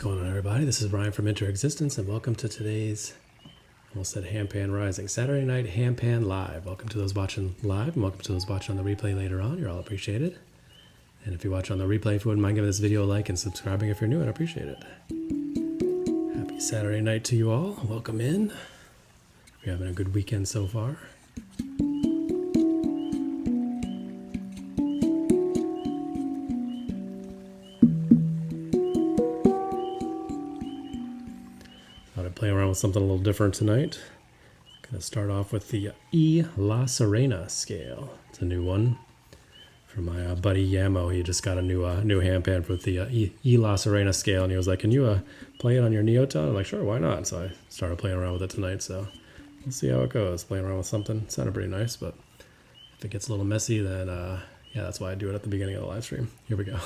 going on, everybody? This is Ryan from Interexistence, and welcome to today's, almost said Handpan Rising, Saturday night Handpan Live. Welcome to those watching live, and welcome to those watching on the replay later on. You're all appreciated. And if you watch on the replay, if you wouldn't mind giving this video a like and subscribing if you're new, I'd appreciate it. Happy Saturday night to you all. Welcome in. You're having a good weekend so far. Playing around with something a little different tonight. Gonna start off with the E La Serena scale. It's a new one from my buddy Yamo. He just got a new handpan with the E La Serena scale, and he was like, "Can you play it on your Neotone?" I'm like, "Sure, why not?" So I started playing around with it tonight. So we'll see how it goes. Playing around with something. It sounded pretty nice, but if it gets a little messy, then yeah, that's why I do it at the beginning of the live stream. Here we go.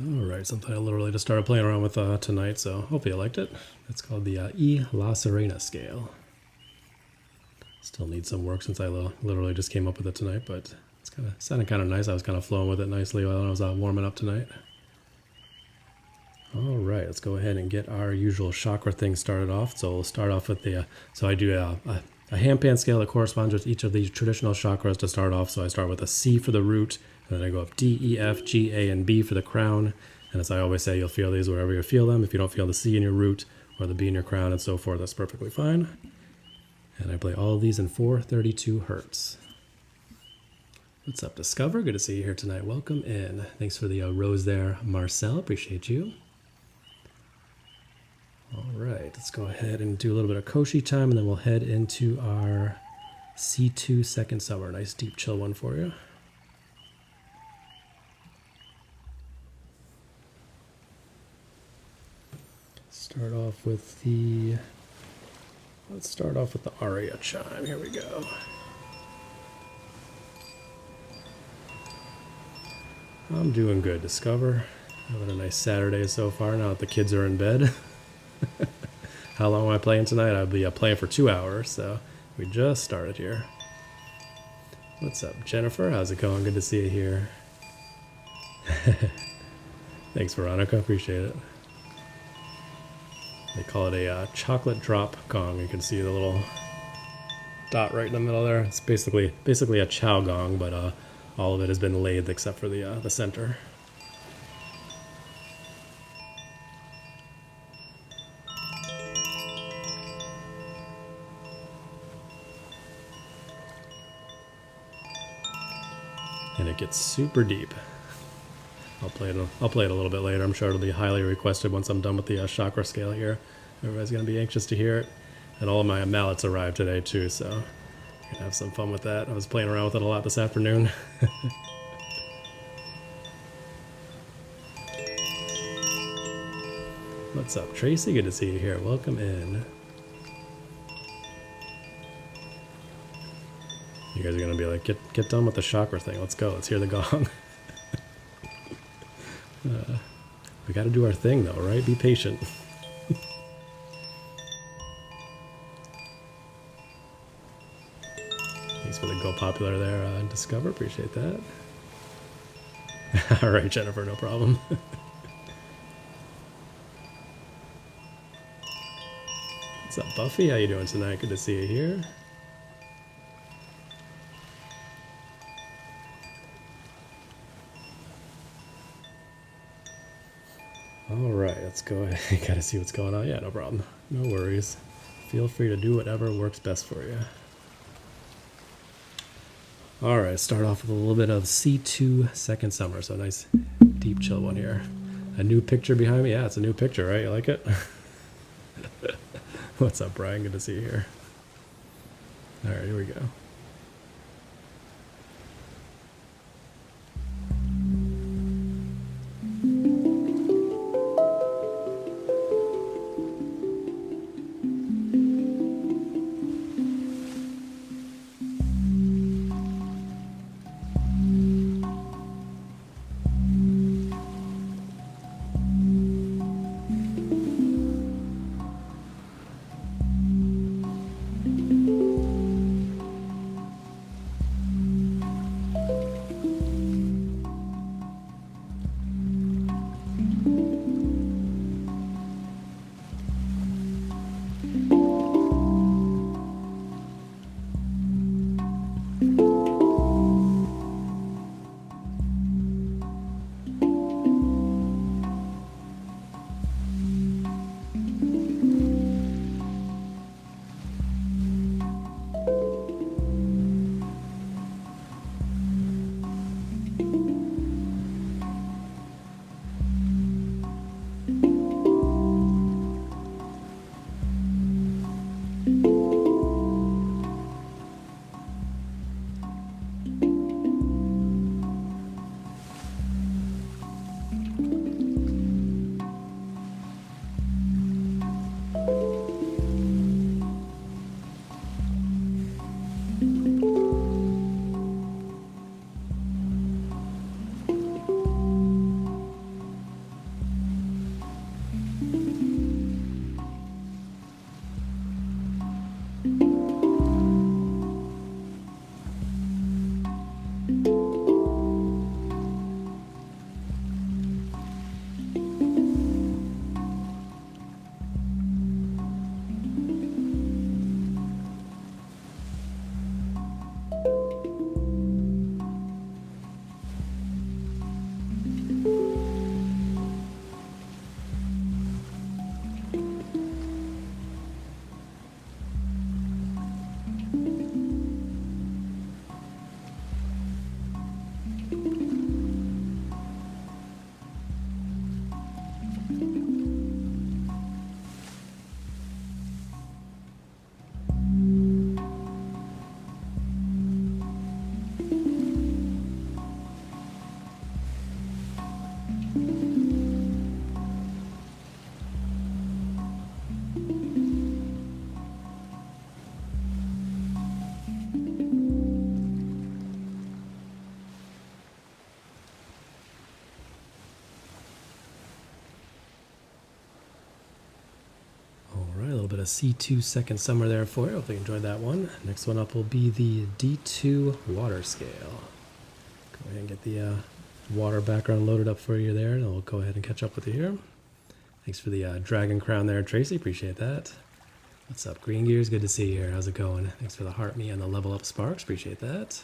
Alright, something I literally just started playing around with tonight, so hopefully you liked it. It's called the E La Serena scale. Still needs some work since I literally just came up with it tonight, but it's sounded kind of nice. I was kind of flowing with it nicely while I was warming up tonight. Alright, let's go ahead and get our usual chakra thing started off. So we'll start off with the, so I do a handpan scale that corresponds with each of these traditional chakras to start off. So I start with a C for the root, and then I go up D, E, F, G, A, and B for the crown. And as I always say, you'll feel these wherever you feel them. If you don't feel the C in your root or the B in your crown and so forth, that's perfectly fine. And I play all of these in 432 hertz. What's up, Discover? Good to see you here tonight. Welcome in. Thanks for the rose there, Marcel. Appreciate you. All right, let's go ahead and do a little bit of Koshi time, and then we'll head into our C2 second summer. Nice deep chill one for you. Start off with the, let's start off with the aria chime. Here we go. I'm doing good, Discover. Having a nice Saturday so far now that the kids are in bed. How long am I playing tonight? I'll be playing for 2 hours, so We just started here. What's up, Jennifer? How's it going? Good to see you here. Thanks, Veronica. Appreciate it. They call it a chocolate drop gong. You can see the little dot right in the middle there. It's basically a chow gong, but all of it has been lathed except for the center. And it gets super deep. I'll play it a little bit later. I'm sure it'll be highly requested once I'm done with the chakra scale here. Everybody's gonna be anxious to hear it. And all of my mallets arrived today too, so I'm gonna have some fun with that. I was playing around with it a lot this afternoon. What's up, Tracy? Good to see you here. Welcome in. You guys are gonna be like, get done with the chakra thing. Let's go. Let's hear the gong. We got to do our thing though, right? Be patient. Thanks for the go popular there, Discover. Appreciate that. All right, Jennifer, no problem. What's up, Buffy? How you doing tonight? Good to see you here. All right, let's go ahead. You gotta see what's going on. Yeah, no problem. No worries. Feel free to do whatever works best for you. All right, start off with a little bit of C2 Second Summer. So nice, deep chill one here. A new picture behind me. Yeah, it's a new picture, right? You like it? What's up, Brian? Good to see you here. All right, here we go. bit of C2 second summer there for you. Hopefully you enjoyed that one. Next one up will be the D2 water scale. Go ahead and get the water background loaded up for you there, and I'll go ahead and catch up with you here. Thanks for the dragon crown there, Tracy. Appreciate that. What's up, Green Gears? Good to see you here. How's it going? Thanks for the heart me and the level up sparks. Appreciate that.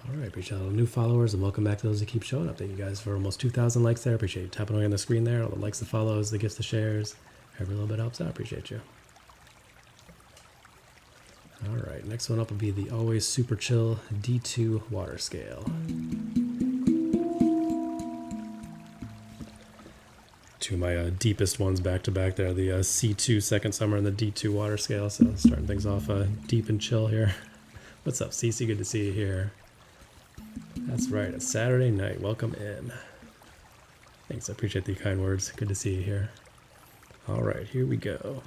All right, appreciate all the new followers, and welcome back to those that keep showing up. Thank you guys for almost 2,000 likes there. Appreciate you tapping away on the screen there. All the likes, the follows, the gifts, the shares. Every little bit helps out. Appreciate you. All right, next one up will be the always super chill D2 water scale. Two of my deepest ones back to back there, the C2 second summer and the D2 water scale. So starting things off deep and chill here. What's up, Cece? Good to see you here. That's right, a Saturday night. Welcome in. Thanks, I appreciate the kind words. Good to see you here. All right, here we go.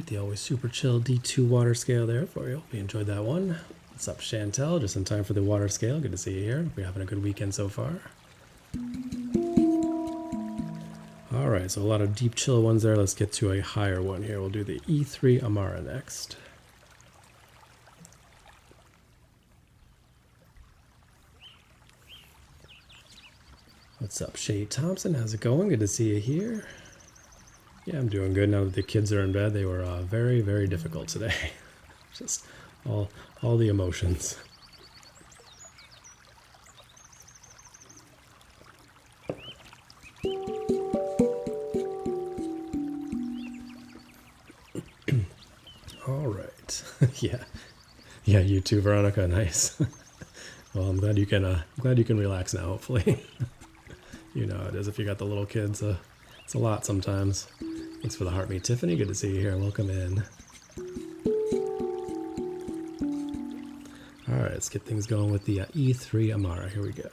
The always super chill D2 water scale there for you. Hope you enjoyed that one. What's up, Chantel? Just in time for the water scale. Good to see you here. Hope you're having a good weekend so far. All right, so a lot of deep chill ones there. Let's get to a higher one here. We'll do the E3 Amara next. What's up, Shay Thompson? How's it going? Good to see you here. Yeah, I'm doing good now that the kids are in bed. They were very, very difficult today. Just all the emotions. All right. Yeah, you too, Veronica. Nice. Well, I'm glad you can relax now. Hopefully, you know how it is if you got the little kids. It's a lot sometimes. Thanks for the heart meet, Tiffany. Good to see you here. Welcome in. All right, let's get things going with the E3 Amara. Here we go.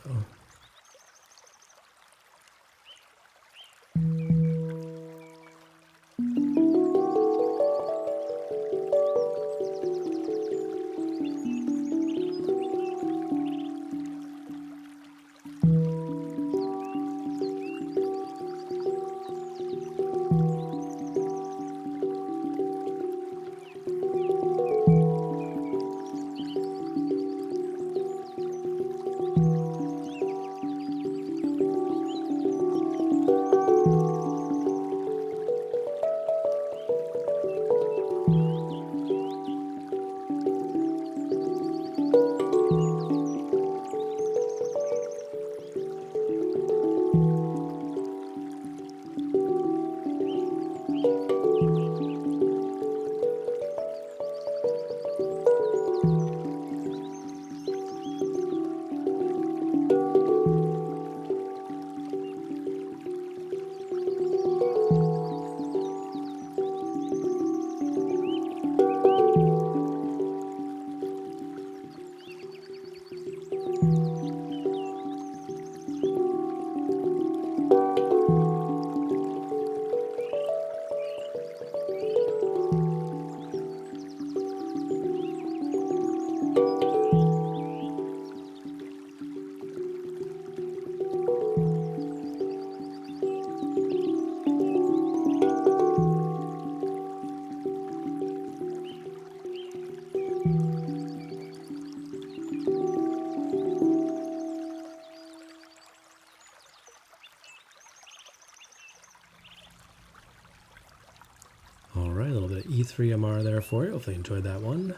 All right, a little bit of E3MR there for you. Hopefully you enjoyed that one.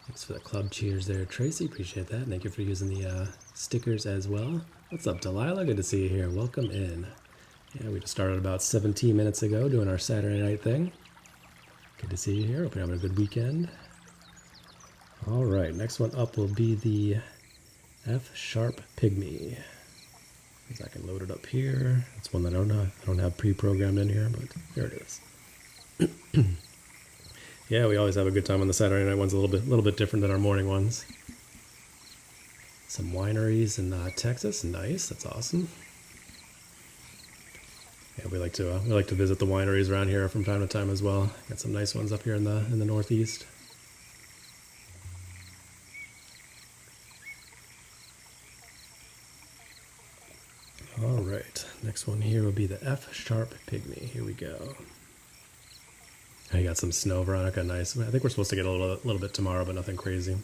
Thanks for the club cheers there, Tracy. Appreciate that. Thank you for using the stickers as well. What's up, Delilah? Good to see you here. Welcome in. Yeah, we just started about 17 minutes ago doing our Saturday night thing. Good to see you here. Hope you're having a good weekend. All right, next one up will be the F-sharp Pygmy. I can load it up here. It's one that I don't have pre-programmed in here, but there it is. Yeah, we always have a good time on the Saturday night ones. A little bit different than our morning ones. Some wineries in Texas, nice. That's awesome. Yeah, we like to visit the wineries around here from time to time as well. Got some nice ones up here in the Northeast. All right, next one here will be the F-sharp Pygmy. Here we go. I got some snow, Veronica. Nice. I think we're supposed to get a little bit tomorrow, but nothing crazy.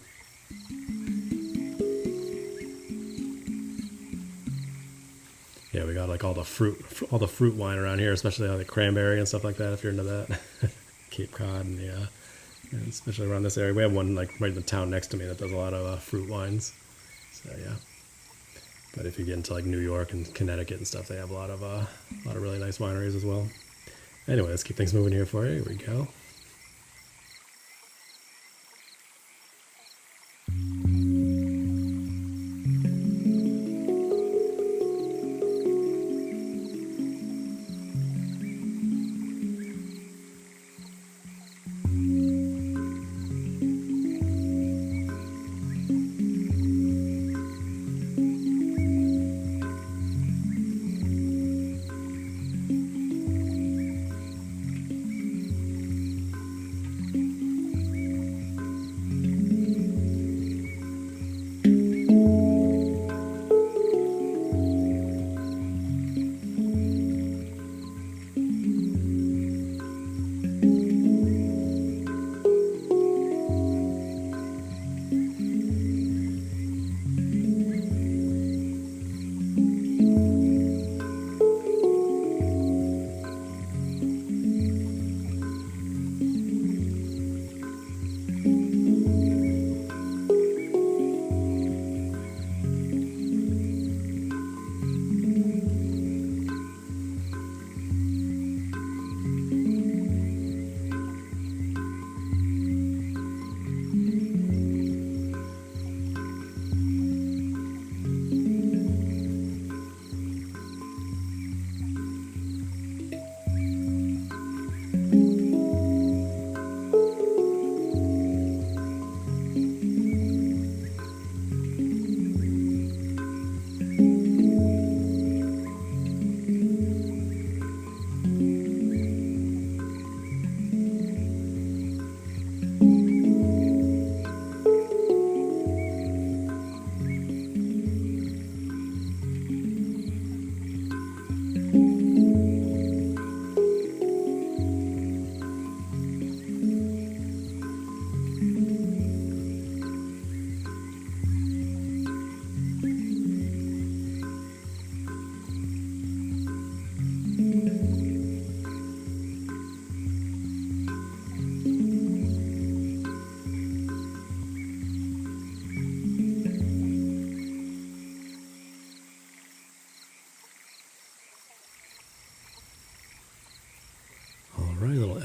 Yeah, we got like all the fruit wine around here, especially like cranberry and stuff like that. If you're into that, Cape Cod and and especially around this area, we have one like right in the town next to me that does a lot of fruit wines. So yeah. But if you get into like New York and Connecticut and stuff, they have a lot of really nice wineries as well. Anyway, let's keep things moving here for you. Here we go.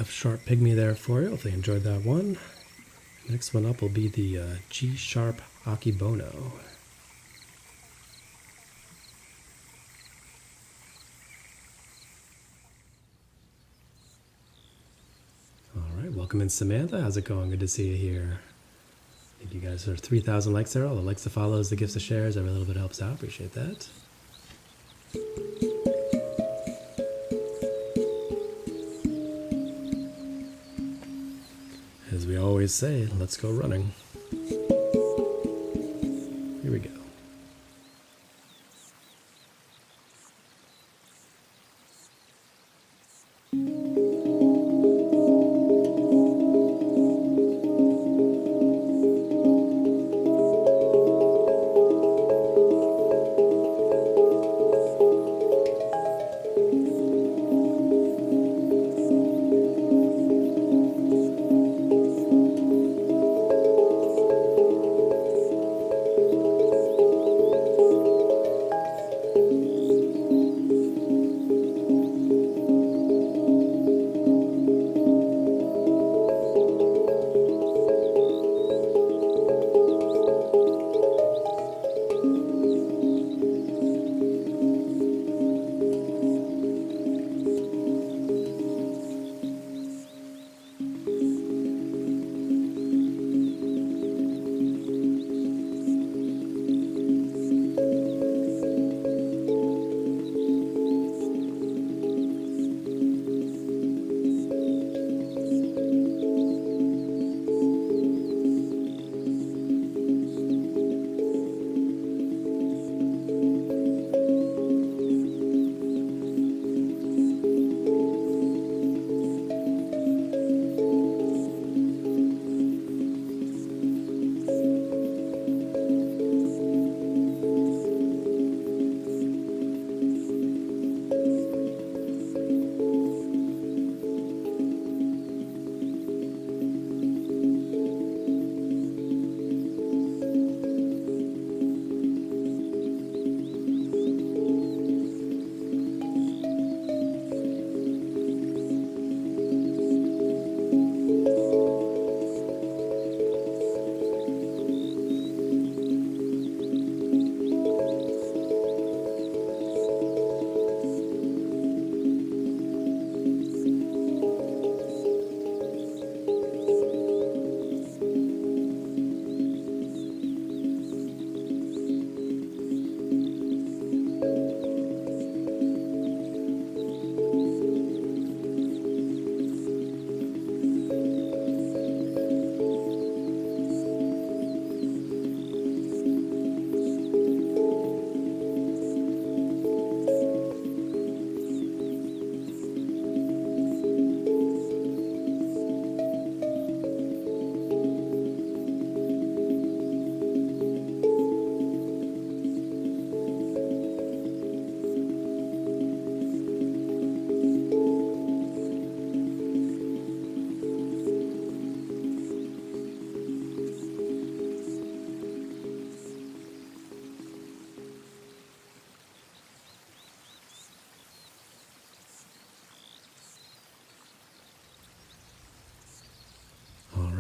F sharp pygmy there for you. Hopefully you enjoyed that one. Next one up will be the G sharp Akibono. Alright, welcome in Samantha. How's it going? Good to see you here. Thank you guys for 3,000 likes there. All the likes, the follows, the gifts, the shares. Every little bit helps out. Appreciate that. As we always say, let's go running. Here we go.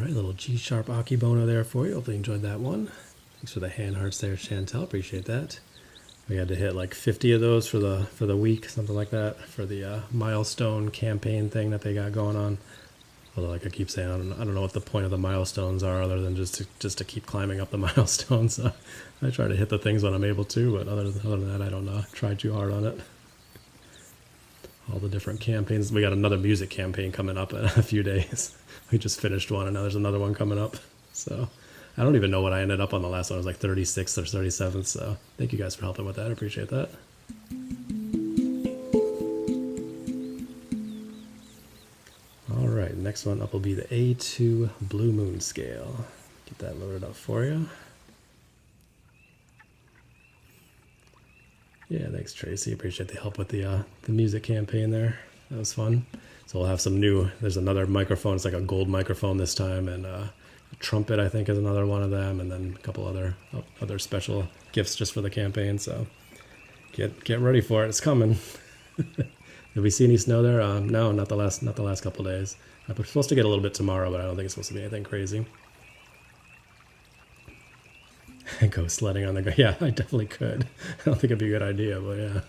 Little G sharp Akibono there for you. Hopefully you enjoyed that one. Thanks for the hand hearts there, Chantel. Appreciate that. We had to hit like 50 of those for the week, something like that, for the milestone campaign thing that they got going on. Although, like I keep saying, I don't know what the point of the milestones are, other than just to keep climbing up the milestones. I try to hit the things when I'm able to, but other than that, I don't try too hard on it. All the different campaigns. We got another music campaign coming up in a few days. We just finished one, and now there's another one coming up. So I don't even know what I ended up on the last one. It was like 36th or 37th. So thank you guys for helping with that. I appreciate that. All right, next one up will be the A2 Blue Moon scale. Get that loaded up for you. Yeah, thanks Tracy. Appreciate the help with the music campaign there. That was fun. So we'll have some new. There's another microphone. It's like a gold microphone this time, and a trumpet I think is another one of them, and then a couple other special gifts just for the campaign. So get ready for it. It's coming. Did we see any snow there? No, not the last couple days. I'm supposed to get a little bit tomorrow, but I don't think it's supposed to be anything crazy. Go sledding on the ground. Yeah, I definitely could. I don't think it'd be a good idea, but yeah.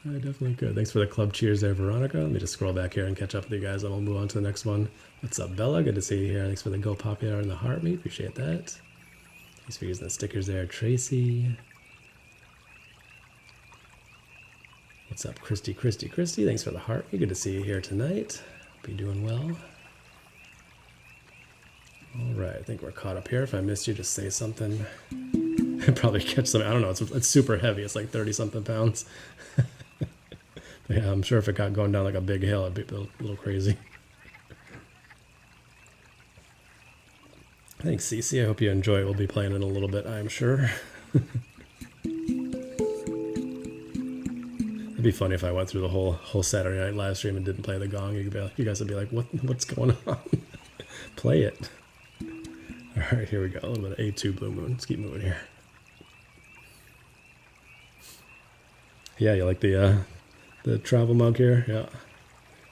I definitely could. Thanks for the club cheers there, Veronica. Let me just scroll back here and catch up with you guys, and we'll move on to the next one. What's up, Bella? Good to see you here. Thanks for the Go Popular and the heart me. Appreciate that. Thanks for using the stickers there, Tracy. What's up, Christy? Thanks for the heart me. Good to see you here tonight. Hope you're doing well. All right, I think we're caught up here. If I missed you, just say something. Probably catch some. I don't know. It's super heavy. It's like 30-something pounds. Yeah, I'm sure if it got going down like a big hill, it'd be a little crazy. Thanks, Cece. I hope you enjoy it. We'll be playing it a little bit, I'm sure. It'd be funny if I went through the whole Saturday night live stream and didn't play the gong. You guys would be like, what's going on? Play it. All right, here we go. A little bit of A2 Blue Moon. Let's keep moving here. Yeah, you like the travel mug here? Yeah.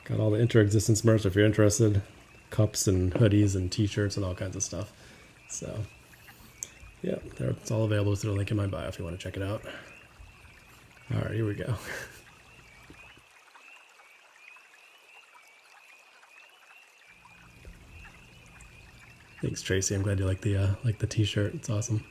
Got all the inter-existence merch if you're interested. Cups and hoodies and t-shirts and all kinds of stuff. So, yeah, it's all available through the link in my bio if you want to check it out. All right, here we go. Thanks, Tracy. I'm glad you like the t-shirt. It's awesome.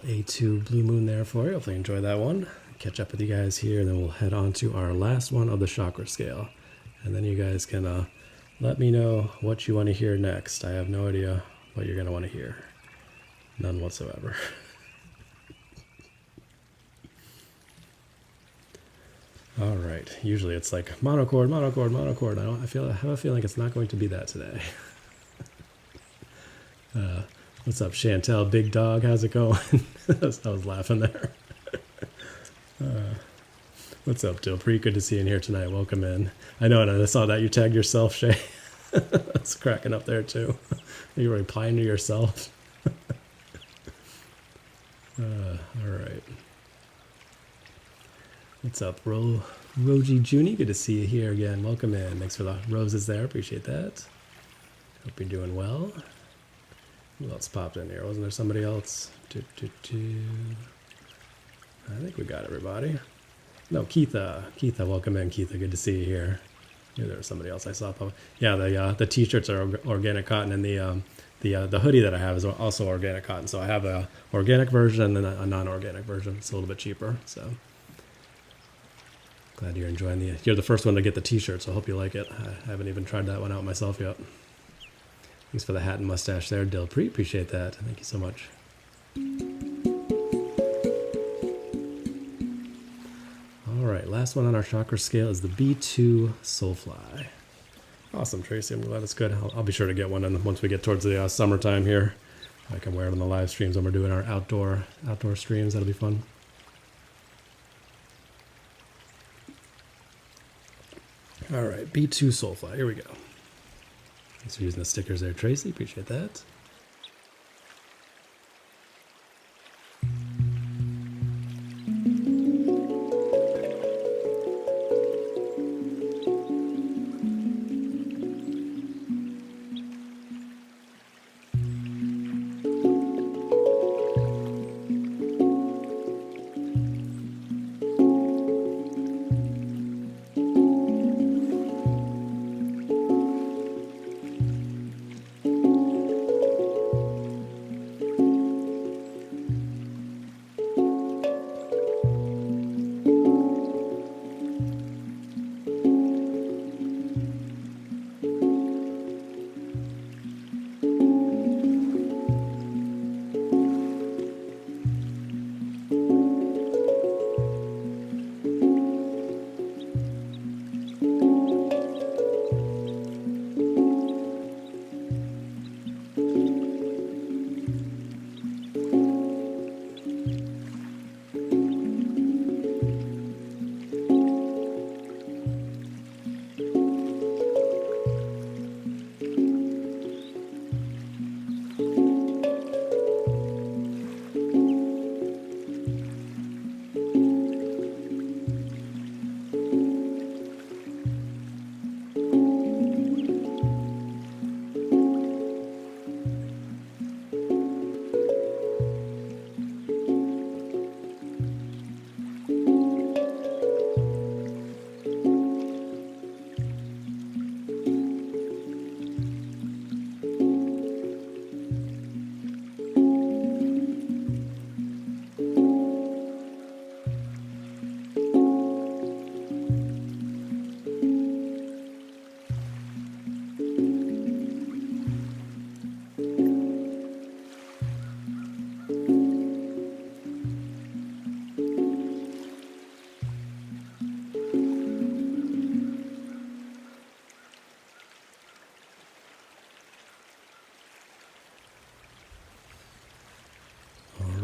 A2 Blue Moon there for you. Hopefully you enjoy that one. Catch up with you guys here, and then we'll head on to our last one of the chakra scale. And then you guys can let me know what you want to hear next. I have no idea what you're going to want to hear. None whatsoever. All right. Usually it's like monochord, monochord, monochord. I have a feeling it's not going to be that today. What's up, Chantel? Big dog, how's it going? I was laughing there. What's up, Dilpreet? Good to see you in here tonight. Welcome in. I know, and I saw that you tagged yourself, Shay. That's cracking up there, too. Are you replying to yourself? All right. What's up, Roji Junie? Good to see you here again. Welcome in. Thanks for the roses there. Appreciate that. Hope you're doing well. Who else popped in here? Wasn't there somebody else? I think we got everybody. No, Keitha. Keitha, welcome in, Keitha. Good to see you here. Maybe there was somebody else I saw pop. Yeah, the t-shirts are organic cotton, and the hoodie that I have is also organic cotton. So I have a organic version and then a non-organic version. It's a little bit cheaper. So glad you're enjoying you're the first one to get the t-shirt, so I hope you like it. I haven't even tried that one out myself yet. Thanks for the hat and mustache there, Dilpreet. Appreciate that. Thank you so much. All right, last one on our chakra scale is the B2 Soulfly. Awesome, Tracy. I'm glad it's good. I'll be sure to get one once we get towards the summertime here. I can wear it on the live streams when we're doing our outdoor streams. That'll be fun. All right, B2 Soulfly. Here we go. Thanks for using the stickers there, Tracy. Appreciate that.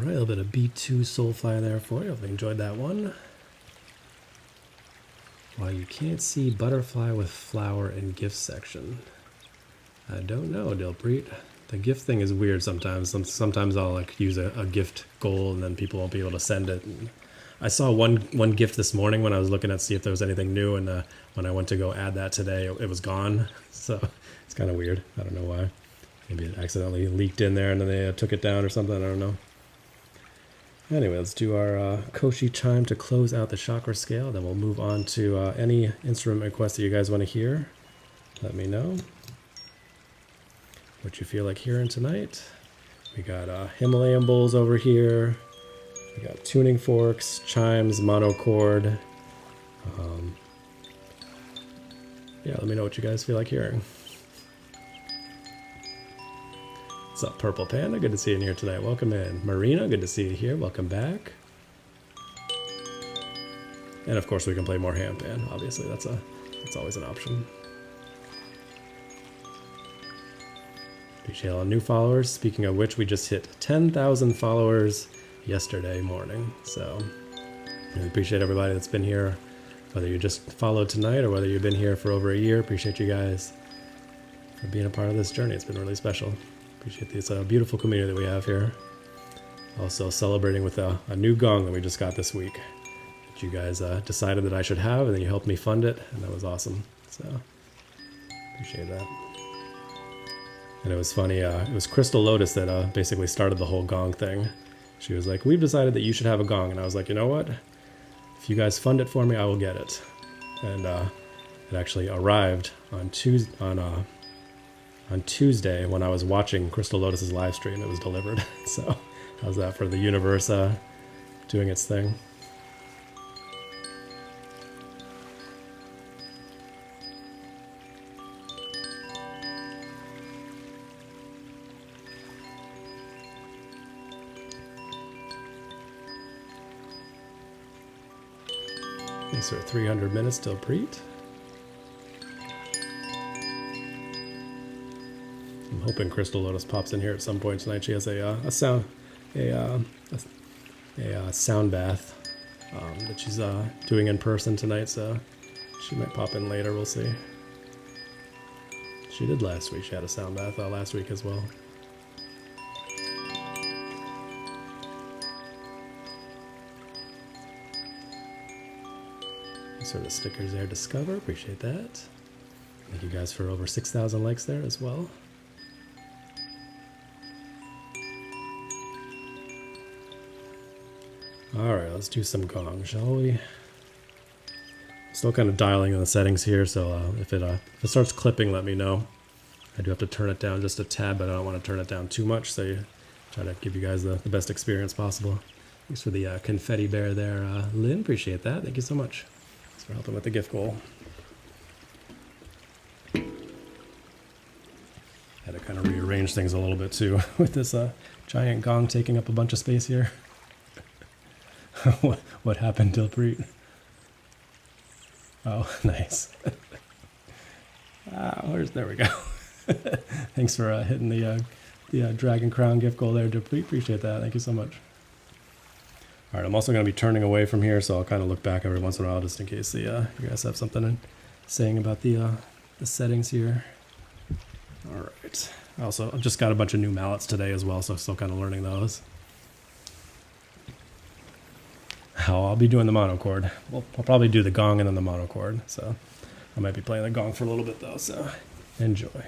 A little bit of B2 Soulfly there for you. Hope you enjoyed that one. Why you can't see butterfly with flower in gift section. I don't know, Dilpreet. The gift thing is weird sometimes. Sometimes I'll like use a gift goal and then people won't be able to send it. And I saw one gift this morning when I was looking at see if there was anything new, and when I went to go add that today, it was gone. So it's kind of weird. I don't know why. Maybe it accidentally leaked in there and then they took it down or something. I don't know. Anyway, let's do our Koshi chime to close out the chakra scale. Then we'll move on to any instrument requests that you guys want to hear. Let me know what you feel like hearing tonight. We got Himalayan bowls over here. We got tuning forks, chimes, monochord. Yeah, let me know what you guys feel like hearing. What's up, Purple Panda? Good to see you in here tonight. Welcome in. Marina, good to see you here. Welcome back. And of course, we can play more handpan. Obviously, that's always an option. Appreciate all new followers. Speaking of which, we just hit 10,000 followers yesterday morning. So I appreciate everybody that's been here, whether you just followed tonight or whether you've been here for over a year. Appreciate you guys for being a part of this journey. It's been really special. Appreciate this beautiful community that we have here. Also celebrating with a new gong that we just got this week. that you guys decided that I should have, and then you helped me fund it, and that was awesome. So appreciate that. And it was funny, it was Crystal Lotus that basically started the whole gong thing. She was like, we've decided that you should have a gong. And I was like, you know what? If you guys fund it for me, I will get it. And it actually arrived on Tuesday when I was watching Crystal Lotus's live stream. It was delivered. So how's that for the universe doing its thing? Thanks for 300 minutes till Preet. I'm hoping Crystal Lotus pops in here at some point tonight. She has a sound bath that she's doing in person tonight, so she might pop in later. We'll see. She did last week. She had a sound bath last week as well. Sort of stickers there, Discover, appreciate that. Thank you guys for over 6,000 likes there as well. Alright, let's do some gong, shall we? Still kind of dialing in the settings here, so if it starts clipping, let me know. I do have to turn it down just a tad, but I don't want to turn it down too much, so try to give you guys the best experience possible. Thanks for the confetti bear there, Lynn, appreciate that. Thank you so much. Thanks for helping with the gift goal. Had to kind of rearrange things a little bit too with this giant gong taking up a bunch of space here. What happened, Dilpreet? Oh, nice. There we go. Thanks for hitting the Dragon Crown gift goal there, Dilpreet. Appreciate that. Thank you so much. All right, I'm also going to be turning away from here, so I'll kind of look back every once in a while just in case you guys have something saying about the settings here. All right. I've just got a bunch of new mallets today as well, so I'm still kind of learning those. I'll be doing the monochord. I'll probably do the gong and then the monochord, so I might be playing the gong for a little bit though, so enjoy.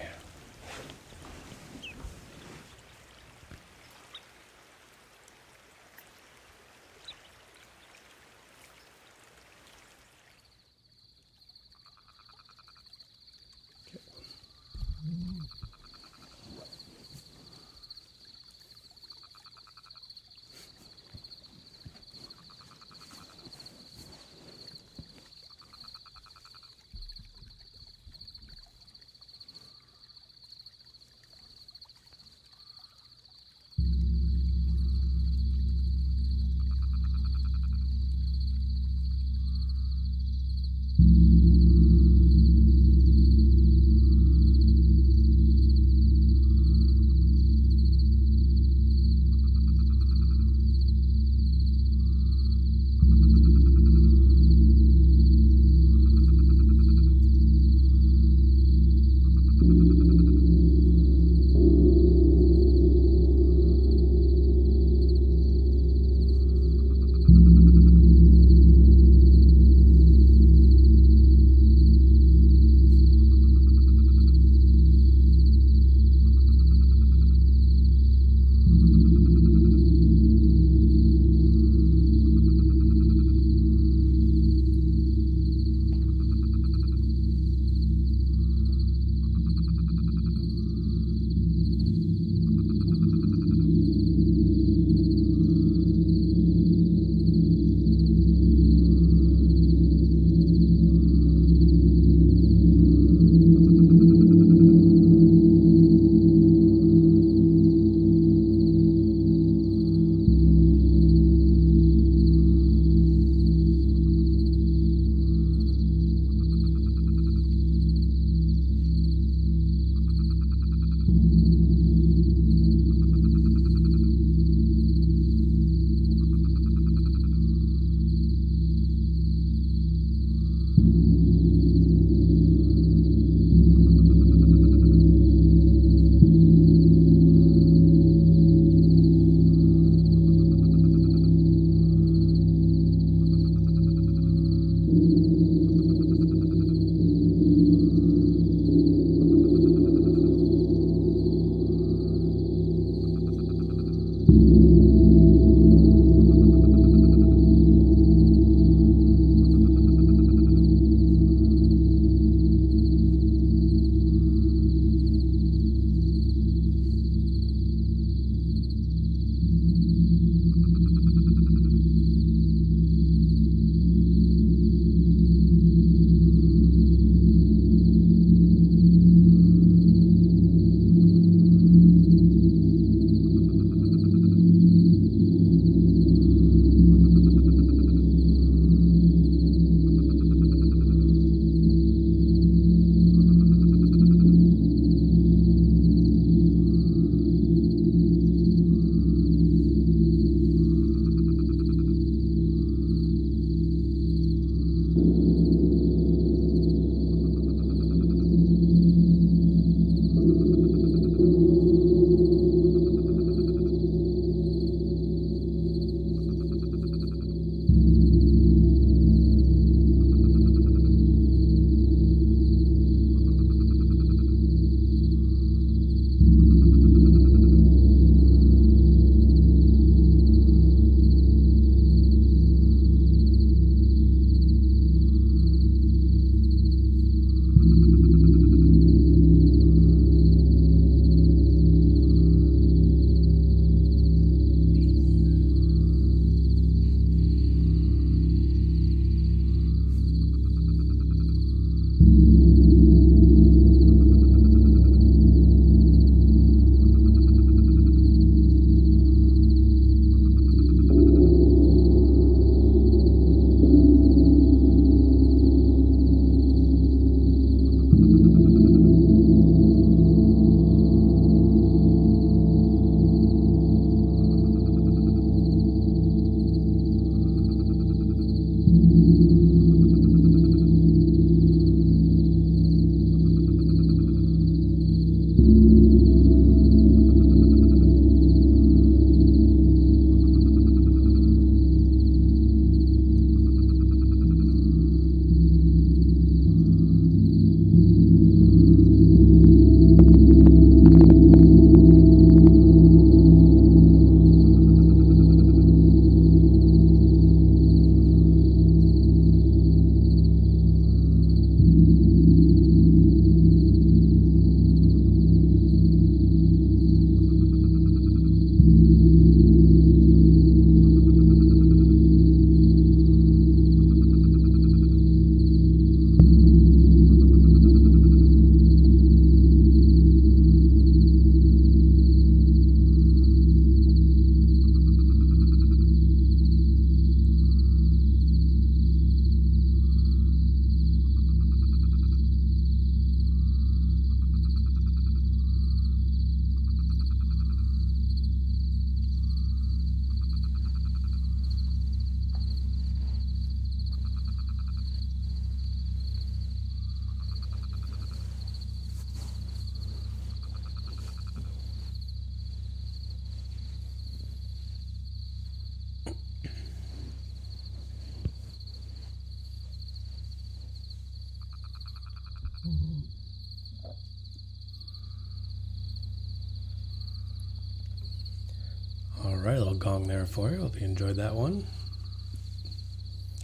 All right, a little gong there for you. Hope you enjoyed that one.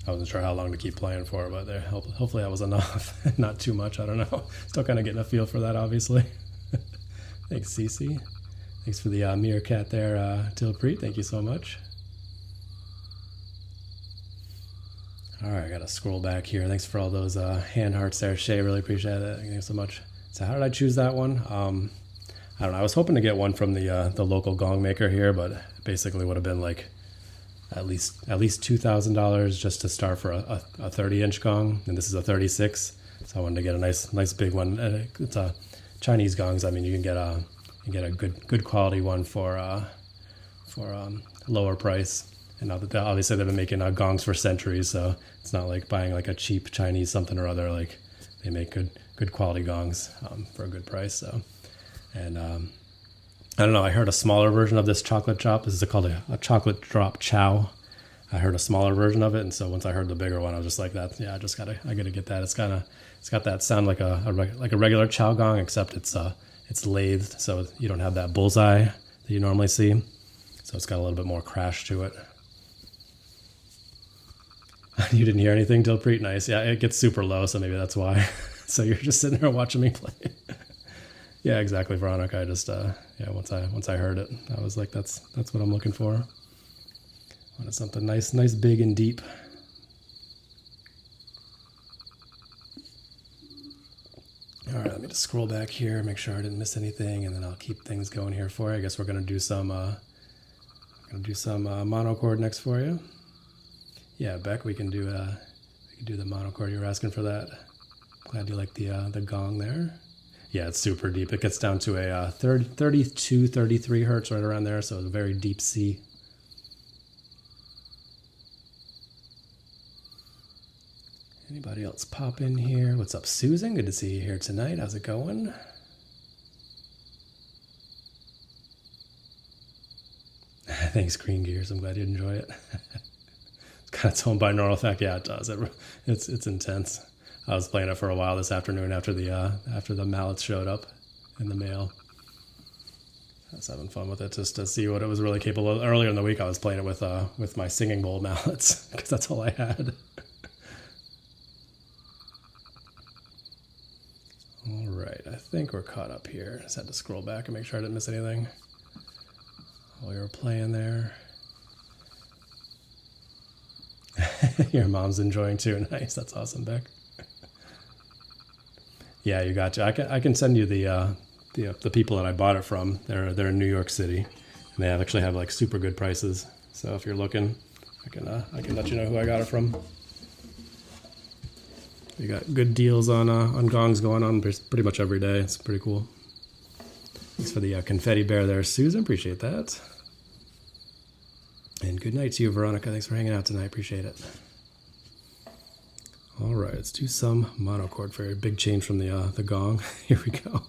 I wasn't sure how long to keep playing for, but there, hopefully that was enough. Not too much, I don't know. Still kind of getting a feel for that, obviously. Thanks, Cece. Thanks for the meerkat there, Dilpreet. Thank you so much. All right, I got to scroll back here. Thanks for all those hand hearts there, Shay. Really appreciate it. Thank you so much. So how did I choose that one? I don't know. I was hoping to get one from the local gong maker here, but basically would have been like at least $2,000 just to start for a 30-inch gong, and this is a 36. So I wanted to get a nice big one. It's a Chinese gongs. I mean, you can get a good quality one for lower price. And now that obviously they've been making gongs for centuries, so it's not like buying like a cheap Chinese something or other. Like they make good quality gongs for a good price. So, and I don't know. I heard a smaller version of this chocolate chop. This is called a chocolate drop chow. I heard a smaller version of it, and so once I heard the bigger one, I was just like that. Yeah, I gotta get that. It's got that sound like a regular chow gong, except it's lathed, so you don't have that bullseye that you normally see. So it's got a little bit more crash to it. You didn't hear anything, Dilpreet? Nice. Yeah, it gets super low, so maybe that's why. So you're just sitting there watching me play. Yeah, exactly, Veronica. I just once I heard it, I was like, that's what I'm looking for. I wanted something nice, big and deep. All right, let me just scroll back here, make sure I didn't miss anything, and then I'll keep things going here for you. I guess we're gonna do some monochord next for you. Yeah, Beck, we can do the monochord. You were asking for that. Glad you like the gong there. Yeah, it's super deep. It gets down to a 32, 33 hertz, right around there, so it's a very deep C. Anybody else pop in here? What's up, Susan? Good to see you here tonight. How's it going? Thanks, Green Gears. I'm glad you enjoy it. It's got its own binaural effect. Yeah, it does. It's intense. I was playing it for a while this afternoon after the mallets showed up in the mail. I was having fun with it just to see what it was really capable of. Earlier in the week, I was playing it with my singing bowl mallets because that's all I had. All right, I think we're caught up here. Just had to scroll back and make sure I didn't miss anything while we were playing there. Your mom's enjoying too. Nice, that's awesome, Beck. Yeah, you got you. I can send you the people that I bought it from. They're in New York City, and they actually have like super good prices. So if you're looking, I can let you know who I got it from. You got good deals on gongs going on pretty much every day. It's pretty cool. Thanks for the confetti bear there, Susan. Appreciate that. And good night to you, Veronica. Thanks for hanging out tonight. Appreciate it. All right, let's do some monochord. Very big change from the gong. Here we go.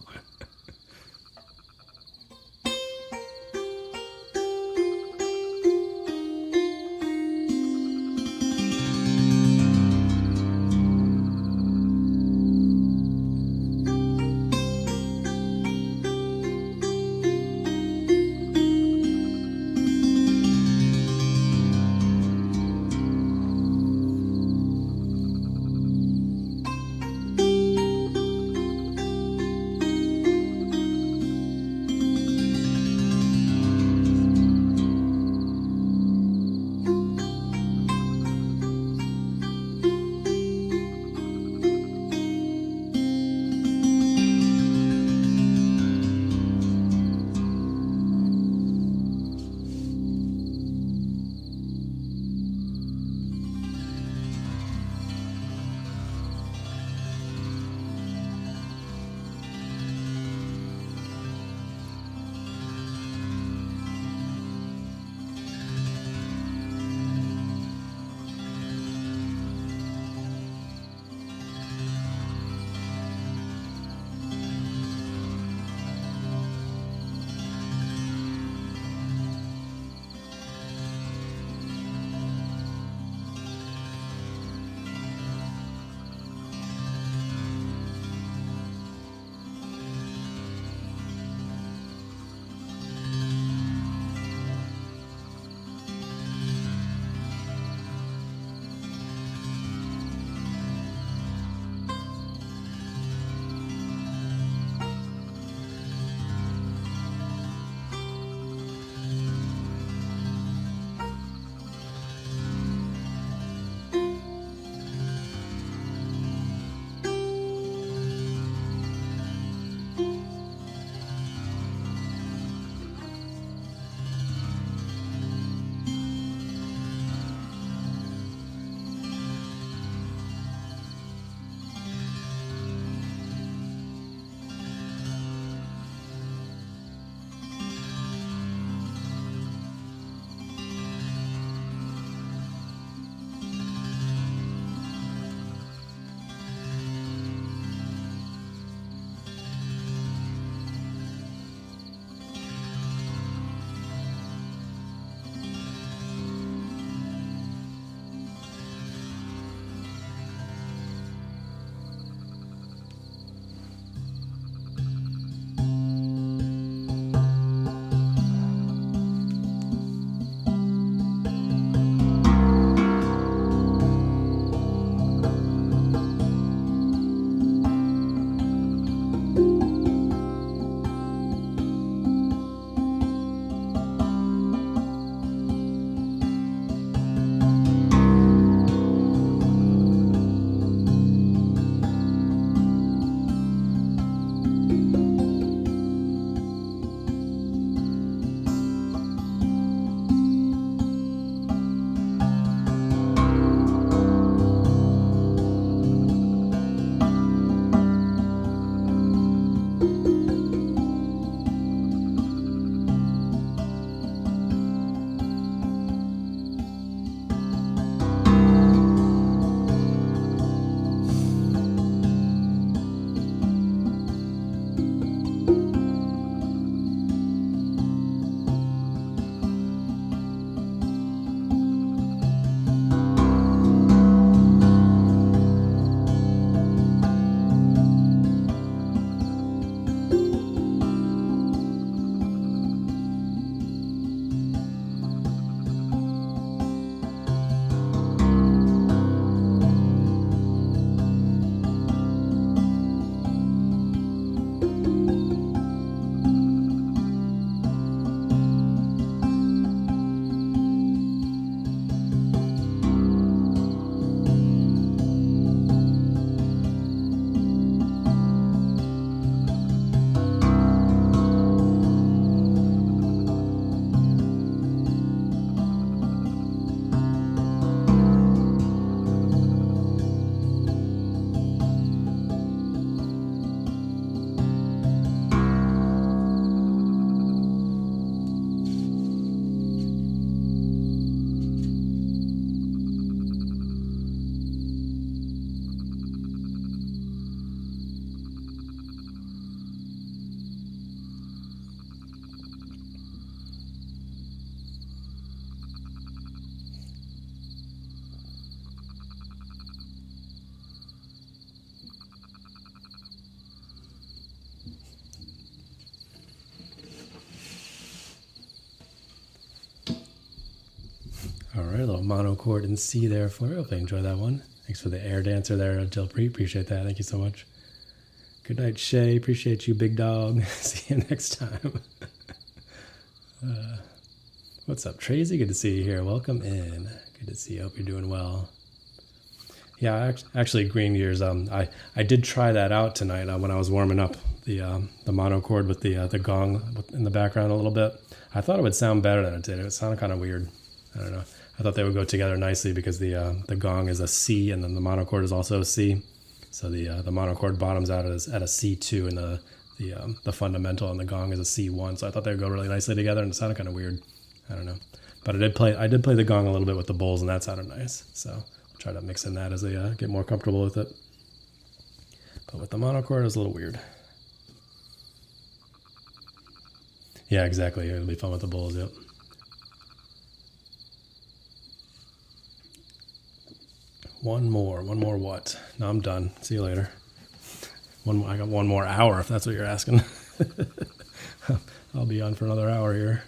All right, a little monochord in C there for you. Hopefully you enjoy that one. Thanks for the air dancer there, Dilpreet. Appreciate that. Thank you so much. Good night, Shay. Appreciate you, big dog. See you next time. What's up, Tracy? Good to see you here. Welcome in. Good to see you. Hope you're doing well. Yeah, actually, Green Years. I did try that out tonight when I was warming up the monochord with the gong in the background a little bit. I thought it would sound better than it did. It sounded kind of weird. I don't know. I thought they would go together nicely because the gong is a C and then the monochord is also a C. So the monochord bottoms out at a C2 and the fundamental and the gong is a C1. So I thought they would go really nicely together and it sounded kind of weird. I don't know. But I did play the gong a little bit with the bowls and that sounded nice. So I'll try to mix in that as they get more comfortable with it. But with the monochord, it was a little weird. Yeah, exactly. It'll be fun with the bowls, yep. One more what? No, I'm done. See you later. I got one more hour if that's what you're asking. I'll be on for another hour here.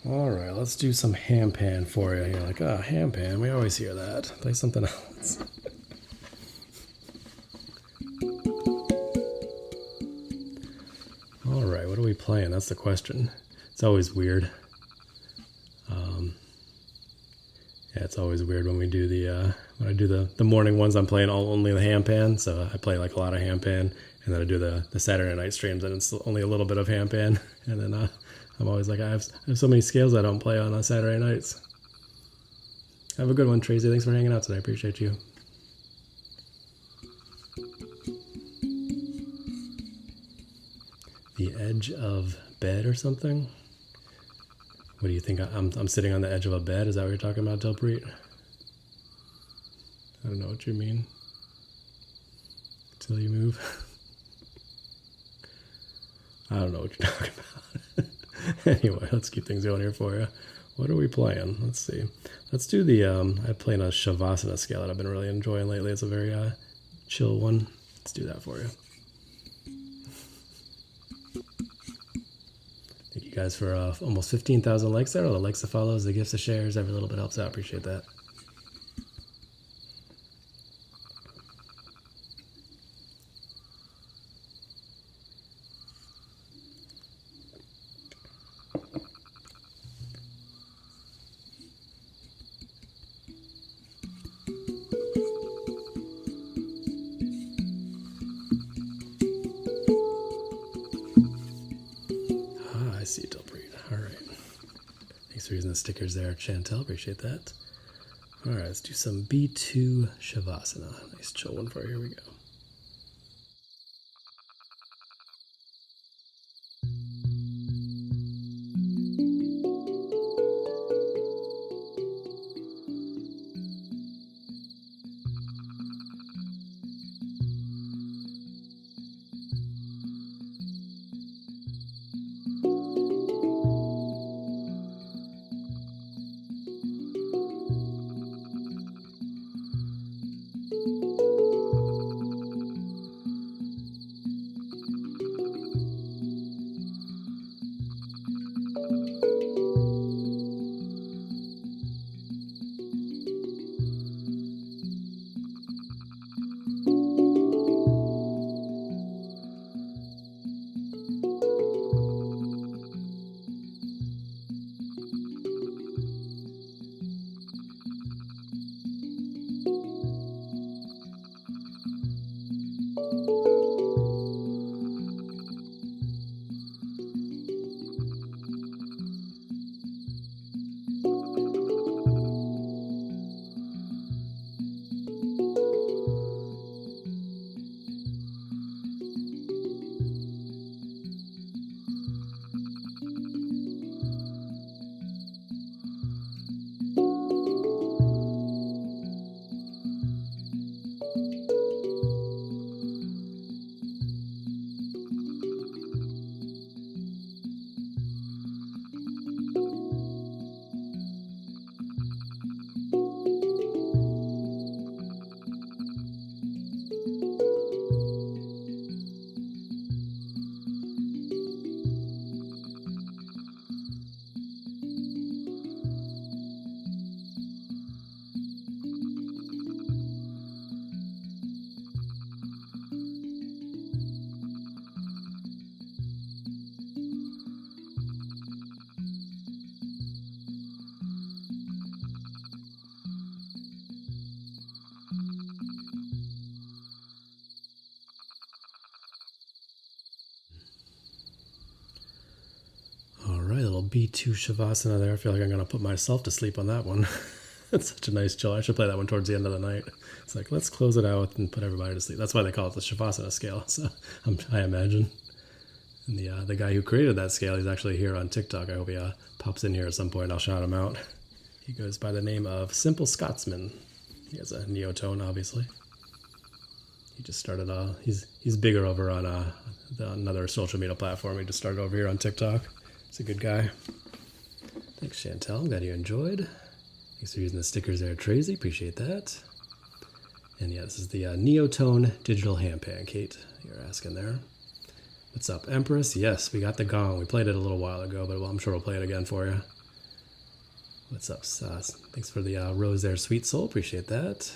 All right, let's do some handpan for you. You're like, oh, handpan, we always hear that. Play something else. All right, what are we playing? That's the question. It's always weird. Yeah, it's always weird when we do when I do the morning ones. I'm playing only the handpan, so I play like a lot of handpan, and then I do the Saturday night streams, and it's only a little bit of handpan, and then I'm always like I have so many scales I don't play on Saturday nights. Have a good one, Tracy. Thanks for hanging out today. I appreciate you. The edge of bed or something. What do you think? I'm sitting on the edge of a bed? Is that what you're talking about, Dilpreet? I don't know what you mean. Till you move. I don't know what you're talking about. Anyway, let's keep things going here for you. What are we playing? Let's see. Let's do the, I'm playing a Shavasana scale that I've been really enjoying lately. It's a very chill one. Let's do that for you. Thank you guys for almost 15,000 likes there. All the likes, the follows, the gifts, the shares, every little bit helps out. Appreciate that. I see, Dilpreet. All right. Thanks for using the stickers there, Chantel. Appreciate that. All right, let's do some B2 Shavasana. Nice chill one for you. Here we go. B2 Shavasana there. I feel like I'm going to put myself to sleep on that one. It's such a nice chill. I should play that one towards the end of the night. It's like, let's close it out and put everybody to sleep. That's why they call it the Shavasana scale. So I imagine. And the guy who created that scale, he's actually here on TikTok. I hope he pops in here at some point. I'll shout him out. He goes by the name of Simple Scotsman. He has a Neotone, obviously. He just started, he's bigger over on another social media platform. He just started over here on TikTok. He's a good guy. Thanks, Chantel. I'm glad you enjoyed. Thanks for using the stickers there, Tracy. Appreciate that. And yeah, this is the Neotone digital handpan, Kate. You're asking there. What's up, Empress? Yes, we got the gong. We played it a little while ago, but I'm sure we'll play it again for you. What's up, Sas? Thanks for the rose there, Sweet Soul. Appreciate that.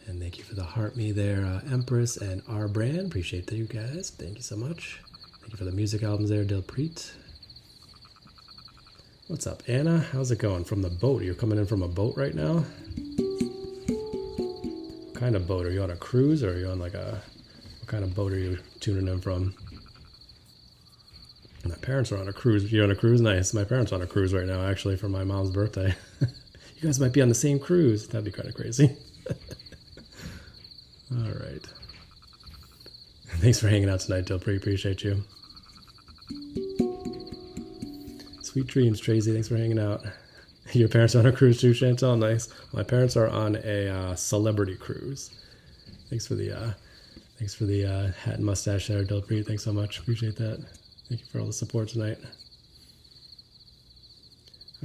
And thank you for the heart me there, Empress and R Brand. Appreciate that, you guys. Thank you so much. Thank you for the music albums there, Dilpreet. What's up, Anna? How's it going? From the boat? You're coming in from a boat right now? What kind of boat? Are you on a cruise, or are you on like a... What kind of boat are you tuning in from? My parents are on a cruise. You're on a cruise? Nice. My parents are on a cruise right now, actually, for my mom's birthday. You guys might be on the same cruise. That'd be kind of crazy. All right. Thanks for hanging out tonight, Dilpreet. Appreciate you. Sweet dreams, Tracy. Thanks for hanging out. Your parents are on a cruise too, Chantel? Nice. My parents are on a celebrity cruise. Thanks for the hat and mustache there, Dilpreet. Thanks so much. Appreciate that. Thank you for all the support tonight.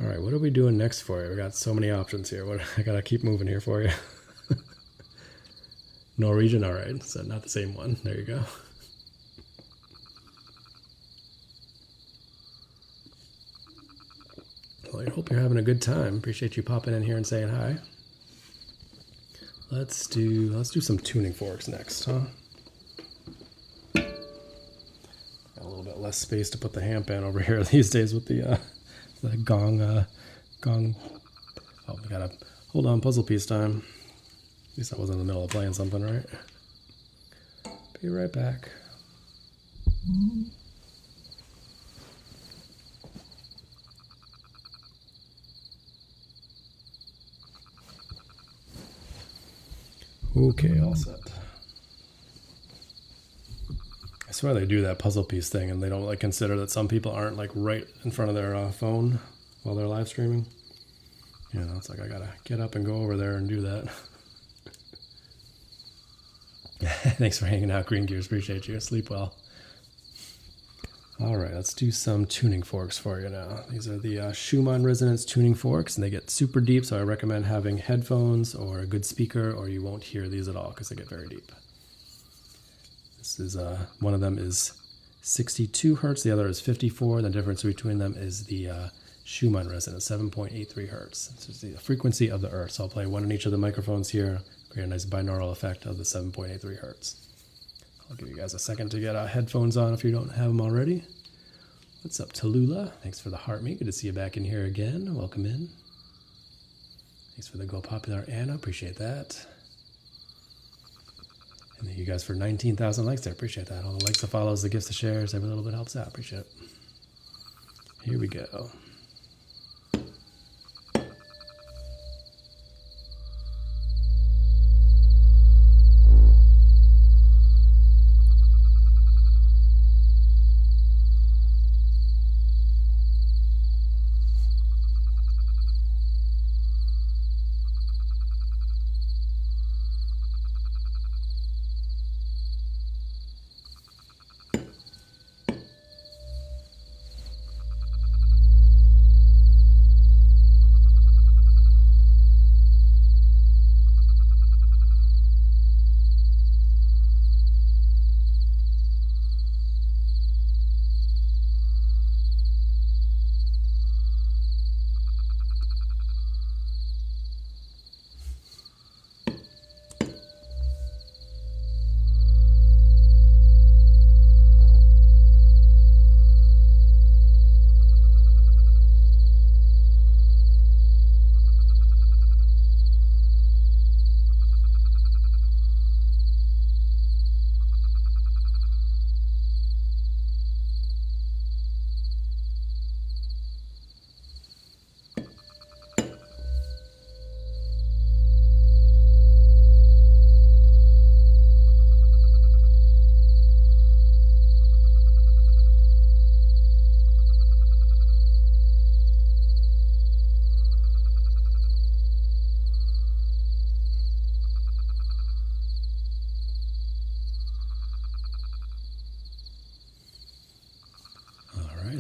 All right, what are we doing next for you? We got so many options here. I gotta keep moving here for you. Norwegian, all right. So not the same one. There you go. Well, I hope you're having a good time. Appreciate you popping in here and saying hi. Let's do some tuning forks next, huh? Got a little bit less space to put the handpan over here these days with the gong. Oh, we gotta hold on. Puzzle piece time. At least I wasn't in the middle of playing something, right? Be right back. Okay, all set. I swear they do that puzzle piece thing and they don't like consider that some people aren't like right in front of their phone while they're live streaming. You know, it's like I gotta get up and go over there and do that. Thanks for hanging out, Green Gears. Appreciate you. Sleep well. All right, let's do some tuning forks for you now. These are the Schumann Resonance tuning forks, and they get super deep, so I recommend having headphones or a good speaker, or you won't hear these at all because they get very deep. This is one of them is 62 hertz, the other is 54. The difference between them is the Schumann Resonance, 7.83 hertz. This is the frequency of the Earth. So I'll play one in each of the microphones here, create a nice binaural effect of the 7.83 hertz. I'll give you guys a second to get headphones on if you don't have them already. What's up, Tallulah? Thanks for the heart me. Good to see you back in here again. Welcome in. Thanks for the Go Popular, Anna. Appreciate that. And thank you guys for 19,000 likes there. Appreciate that. All the likes, the follows, the gifts, the shares, every little bit helps out. Appreciate it. Here we go.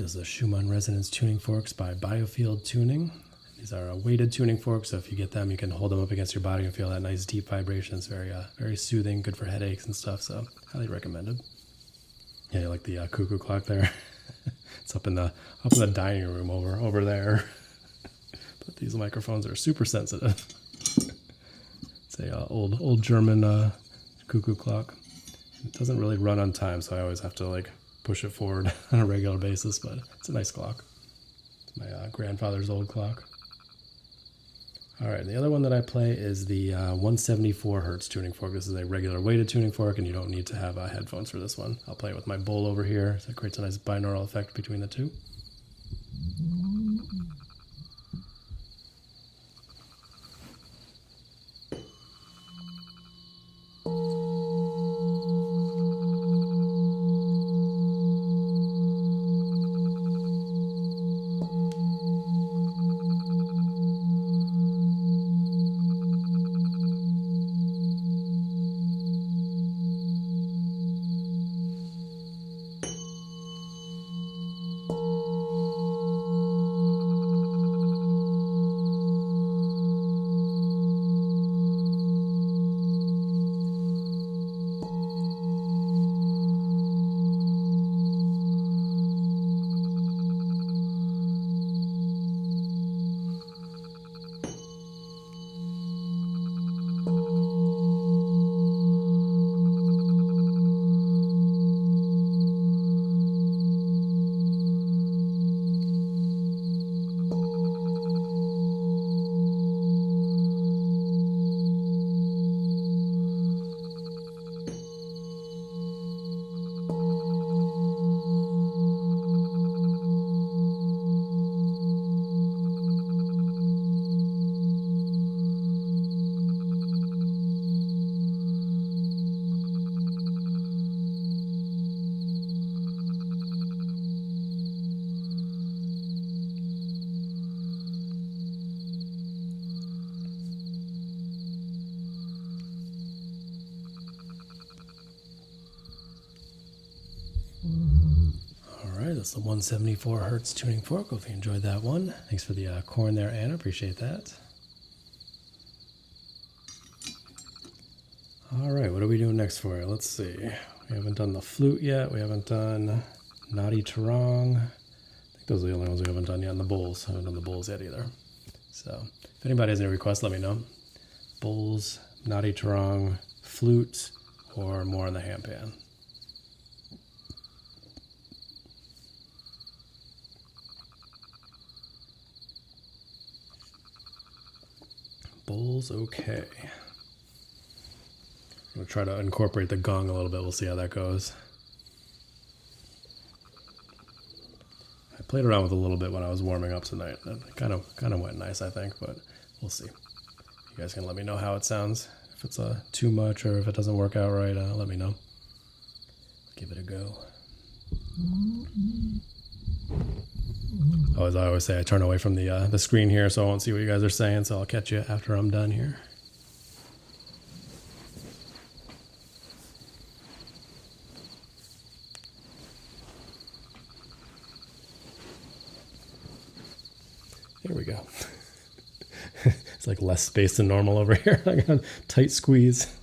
is the Schumann Resonance Tuning Forks by Biofield Tuning. These are weighted tuning forks, so if you get them, you can hold them up against your body and feel that nice deep vibration. It's very soothing, good for headaches and stuff, so highly recommended. Yeah, you like the cuckoo clock there? It's up in the dining room over there. But these microphones are super sensitive. It's a old German cuckoo clock. It doesn't really run on time, so I always have to like push it forward on a regular basis, but it's a nice clock. It's my grandfather's old clock. All right, the other one that I play is the 174 hertz tuning fork. This is a regular weighted tuning fork, and you don't need to have headphones for this one. I'll play it with my bowl over here, so it creates a nice binaural effect between the two. That's the 174 hertz tuning fork. Hope you enjoyed that one. Thanks for the corn there, Anna. Appreciate that. All right, what are we doing next for you? Let's see. We haven't done the flute yet. We haven't done Nadi Tarong. I think those are the only ones we haven't done yet. And the bowls. I haven't done the bowls yet either. So if anybody has any requests, let me know. Bowls, Nadi Tarong, flute, or more on the handpan. Bowls, okay. I'm going to try to incorporate the gong a little bit. We'll see how that goes. I played around with a little bit when I was warming up tonight. It kind of went nice, I think, but we'll see. You guys can let me know how it sounds. If it's too much or if it doesn't work out right, let me know. Give it a go. As I always say, I turn away from the screen here so I won't see what you guys are saying, so I'll catch you after I'm done here. Here we go. It's like less space than normal over here. I got a tight squeeze.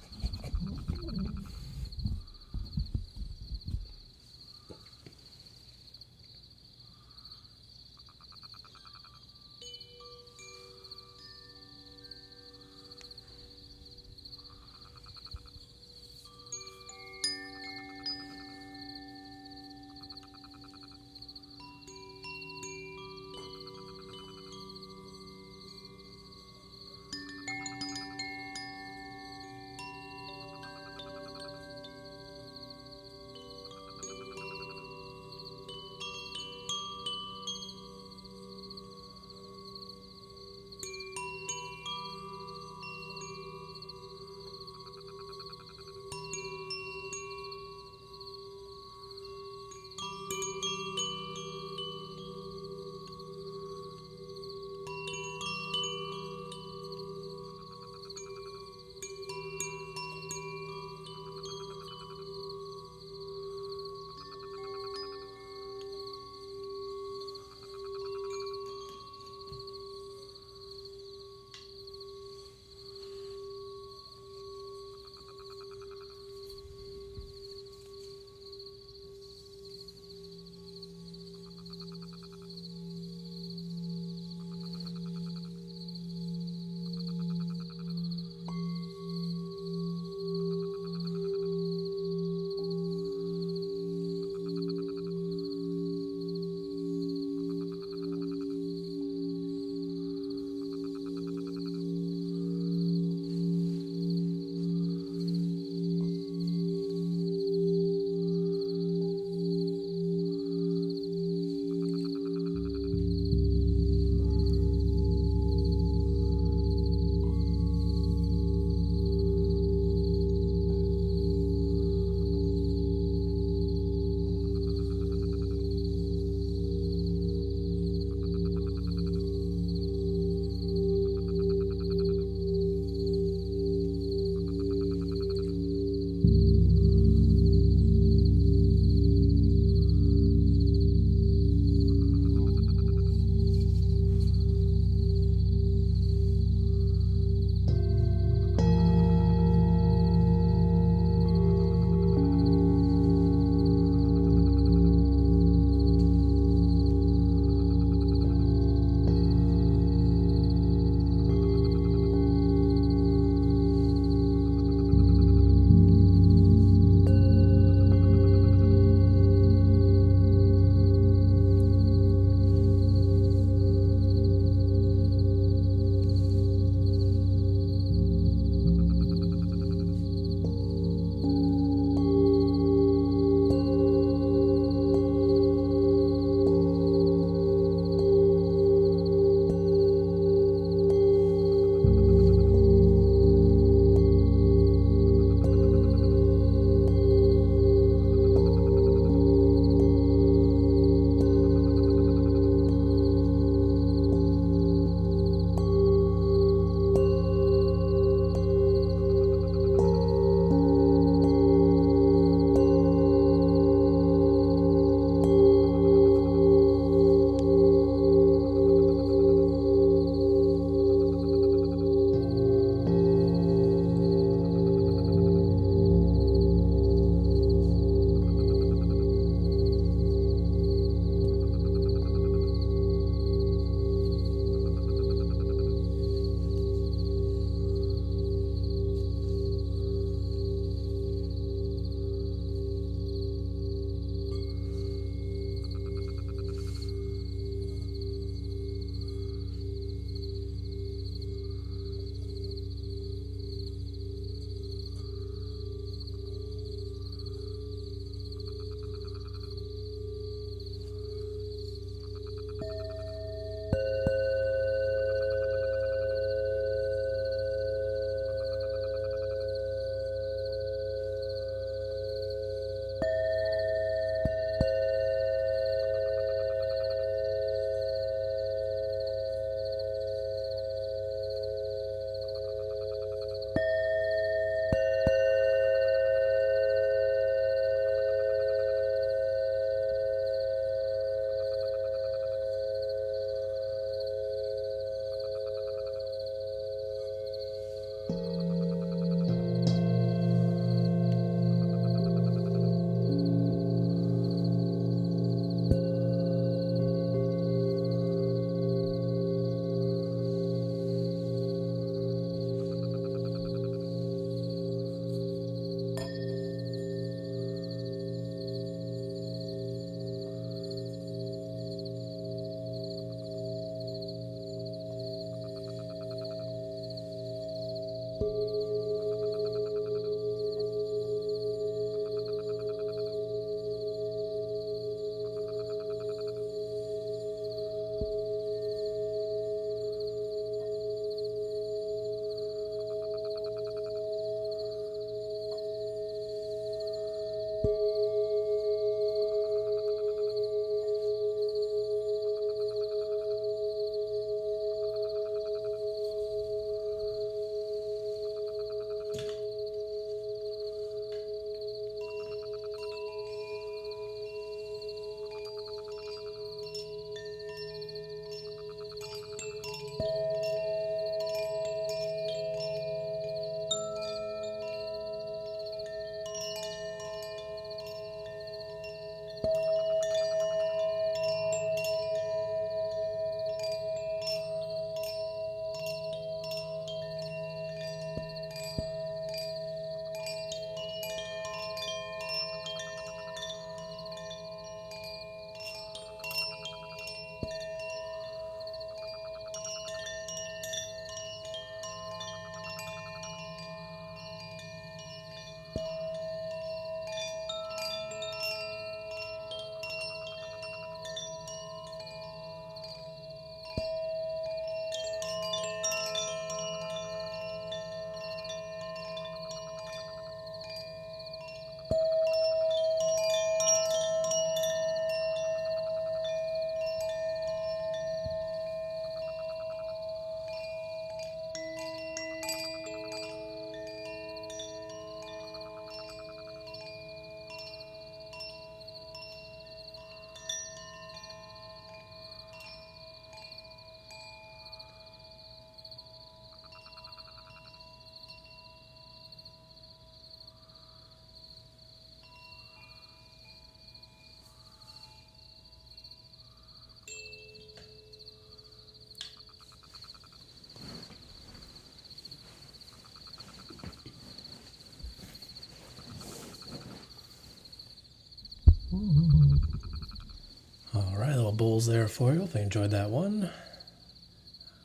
bowls there for you. If you enjoyed that one. Let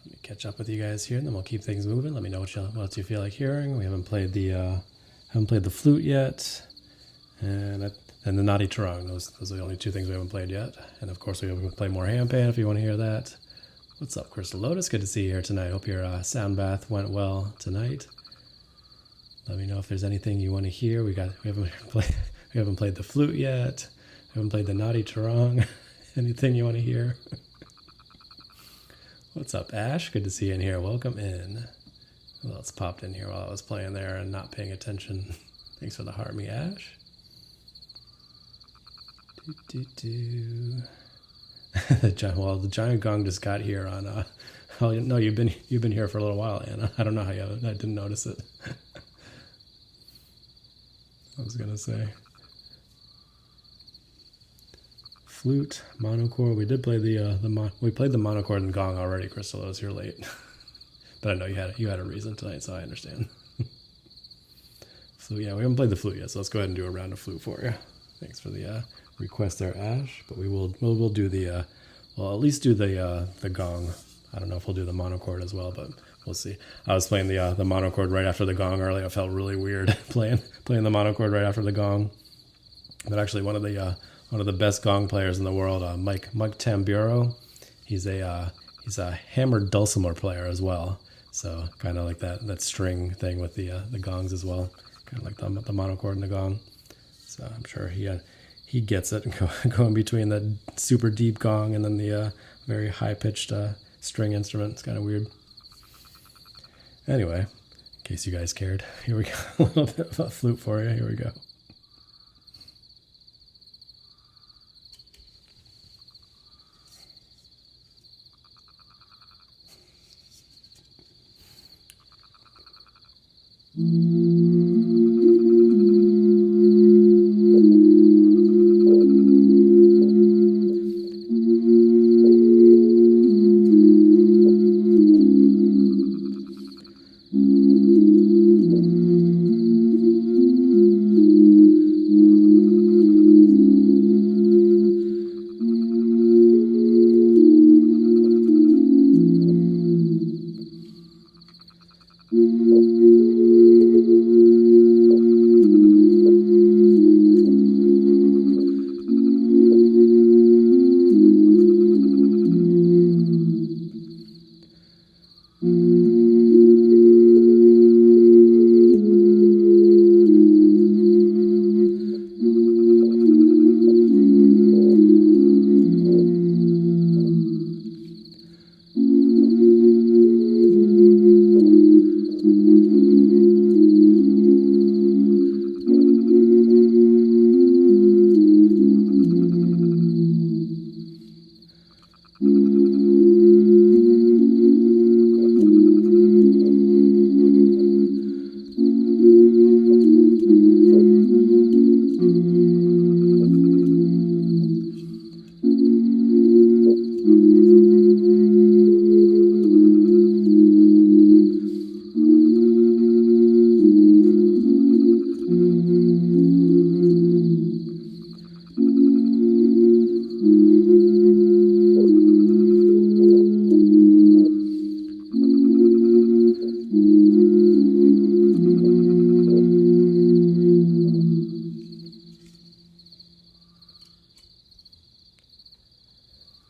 me catch up with you guys here, and then we'll keep things moving. Let me know what you feel like hearing. We haven't played the flute yet, and the naughty Tarang. Those are the only two things we haven't played yet. And of course, we will play more Handpan if you want to hear that. What's up, Crystal Lotus? Good to see you here tonight. Hope your sound bath went well tonight. Let me know if there's anything you want to hear. We haven't played the flute yet. We haven't played the naughty Tarang. Anything you want to hear? What's up, Ash? Good to see you in here. Welcome in. Who else popped in here while I was playing there and not paying attention? Thanks for the heart, me, Ash. Well, the giant gong just got here on. Oh no, you've been here for a little while, Anna. I don't know how you haven't. I didn't notice it. I was gonna say flute, monochord. We did play we played the monochord and gong already, Crystal. You're late, but I know you had a reason tonight, so I understand. Flute, yeah, we haven't played the flute yet, so let's go ahead and do a round of flute for you. Thanks for the request there, Ash. But we'll do the well, at least do the gong. I don't know if we'll do the monochord as well, but we'll see. I was playing the monochord right after the gong earlier. I felt really weird playing the monochord right after the gong. But actually, one of the best gong players in the world, Mike Tamburo, he's a hammered dulcimer player as well. So kind of like that string thing with the gongs as well, kind of like the monochord and the gong. So I'm sure he gets it, going between the super deep gong and then the very high pitched string instrument. It's kind of weird. Anyway, in case you guys cared, here we go. A little bit of a flute for you. Here we go.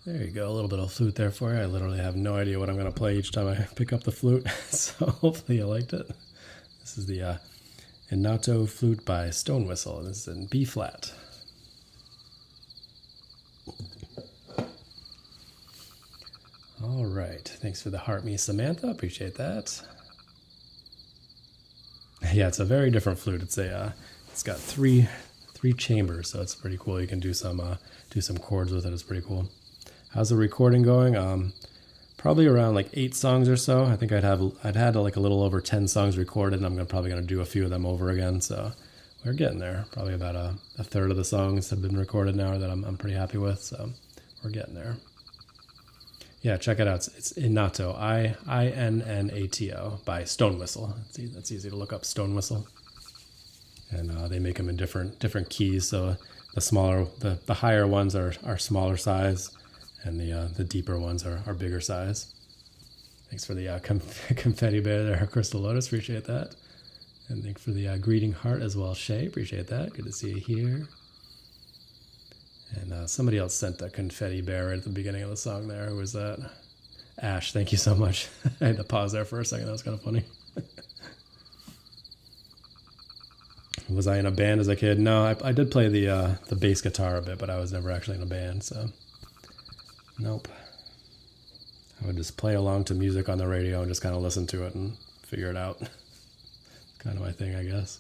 There you go, a little bit of flute there for you. I literally have no idea what I'm going to play each time I pick up the flute, so hopefully you liked it. This is the Neotone flute by Stone Whistle. This is in B flat. All right, thanks for the heart, me, Samantha. Appreciate that. Yeah, it's a very different flute. It's got three chambers, so it's pretty cool. You can do some chords with it. It's pretty cool. How's the recording going? Probably around like 8 songs or so. I think I'd had like a little over 10 songs recorded, and I'm probably gonna do a few of them over again. So we're getting there. Probably about a third of the songs have been recorded now that I'm pretty happy with. So we're getting there. Yeah, check it out. It's Innato, Innato by Stone Whistle. That's easy to look up, Stone Whistle. And they make them in different keys. So the higher ones are smaller size, and the deeper ones are bigger size. Thanks for the confetti bear there, Crystal Lotus. Appreciate that. And thanks for the greeting heart as well, Shay. Appreciate that. Good to see you here. And somebody else sent a confetti bear right at the beginning of the song there. Who was that? Ash, thank you so much. I had to pause there for a second. That was kind of funny. Was I in a band as a kid? No, I did play the bass guitar a bit, but I was never actually in a band, so nope. I would just play along to music on the radio and just kind of listen to it and figure it out. Kind of my thing, I guess.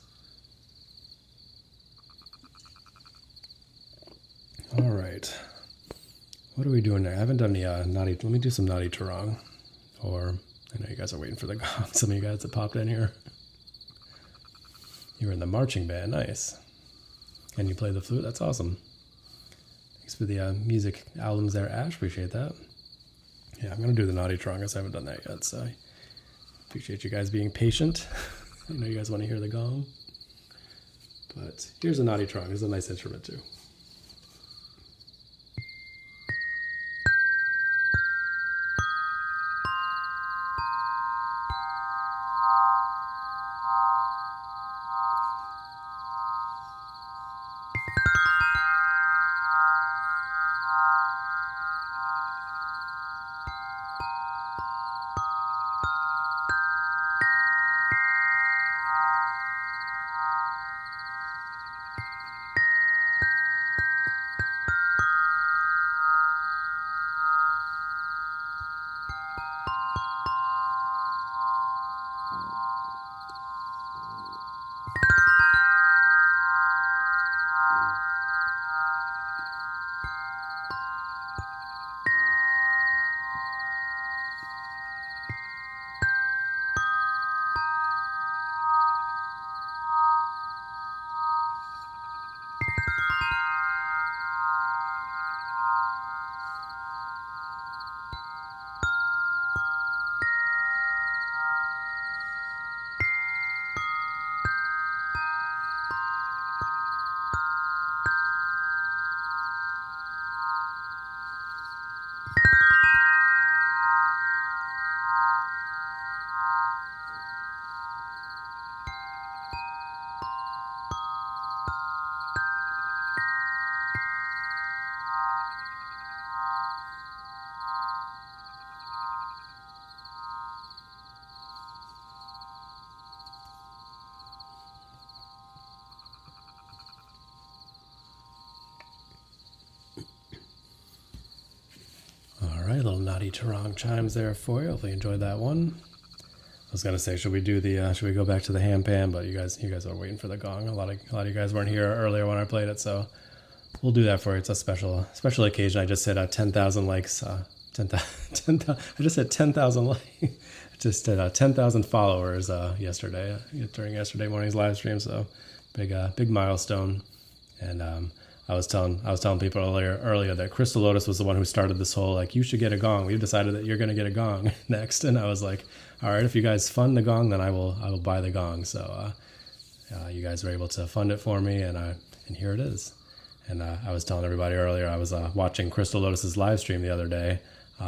All right. What are we doing there? I haven't done the naughty. Let me do some naughty Tarong. Or, I know you guys are waiting for the gong. Some of you guys that popped in here. You were in the marching band. Nice. And you play the flute. That's awesome. Thanks for the music albums there, Ash. Appreciate that. Yeah, I'm going to do the naughty Tarong. I haven't done that yet, so I appreciate you guys being patient. I know you guys want to hear the gong. But here's a naughty Tarong. It's a nice instrument, too. All right, little naughty Tarong chimes there for you. Hopefully you enjoyed that one. I was gonna say, should we go back to the handpan? But you guys are waiting for the gong. A lot of you guys weren't here earlier when I played it, so we'll do that for you. It's a special occasion. I just hit 10,000 likes. 10,000. I just hit 10,000 likes. Just hit 10,000 followers yesterday during yesterday morning's live stream. So big milestone. And I was telling people earlier that Crystal Lotus was the one who started this whole, like, you should get a gong. We've decided that you're going to get a gong next. And I was like, all right, if you guys fund the gong, then I will buy the gong. So you guys were able to fund it for me, and here it is. And I was telling everybody earlier, I was watching Crystal Lotus's live stream the other day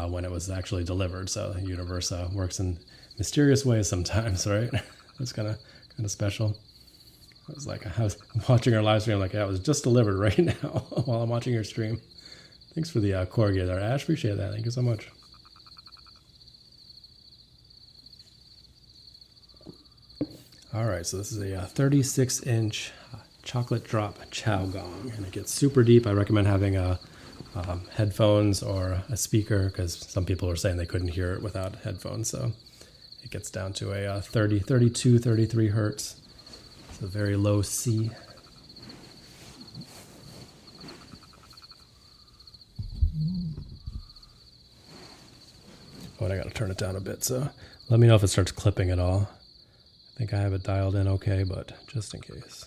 when it was actually delivered. So the universe works in mysterious ways sometimes, right? It's kind of special. I was watching her live stream, like, yeah, it was just delivered right now while I'm watching your stream. Thanks for the corgi there, Ash. Appreciate that. Thank you so much. All right, so this is a 36-inch chocolate drop chow gong, and it gets super deep. I recommend having headphones or a speaker, because some people are saying they couldn't hear it without headphones. So it gets down to a 32, 33 hertz. A very low C. Oh, and I got to turn it down a bit, so let me know if it starts clipping at all. I think I have it dialed in okay, but just in case.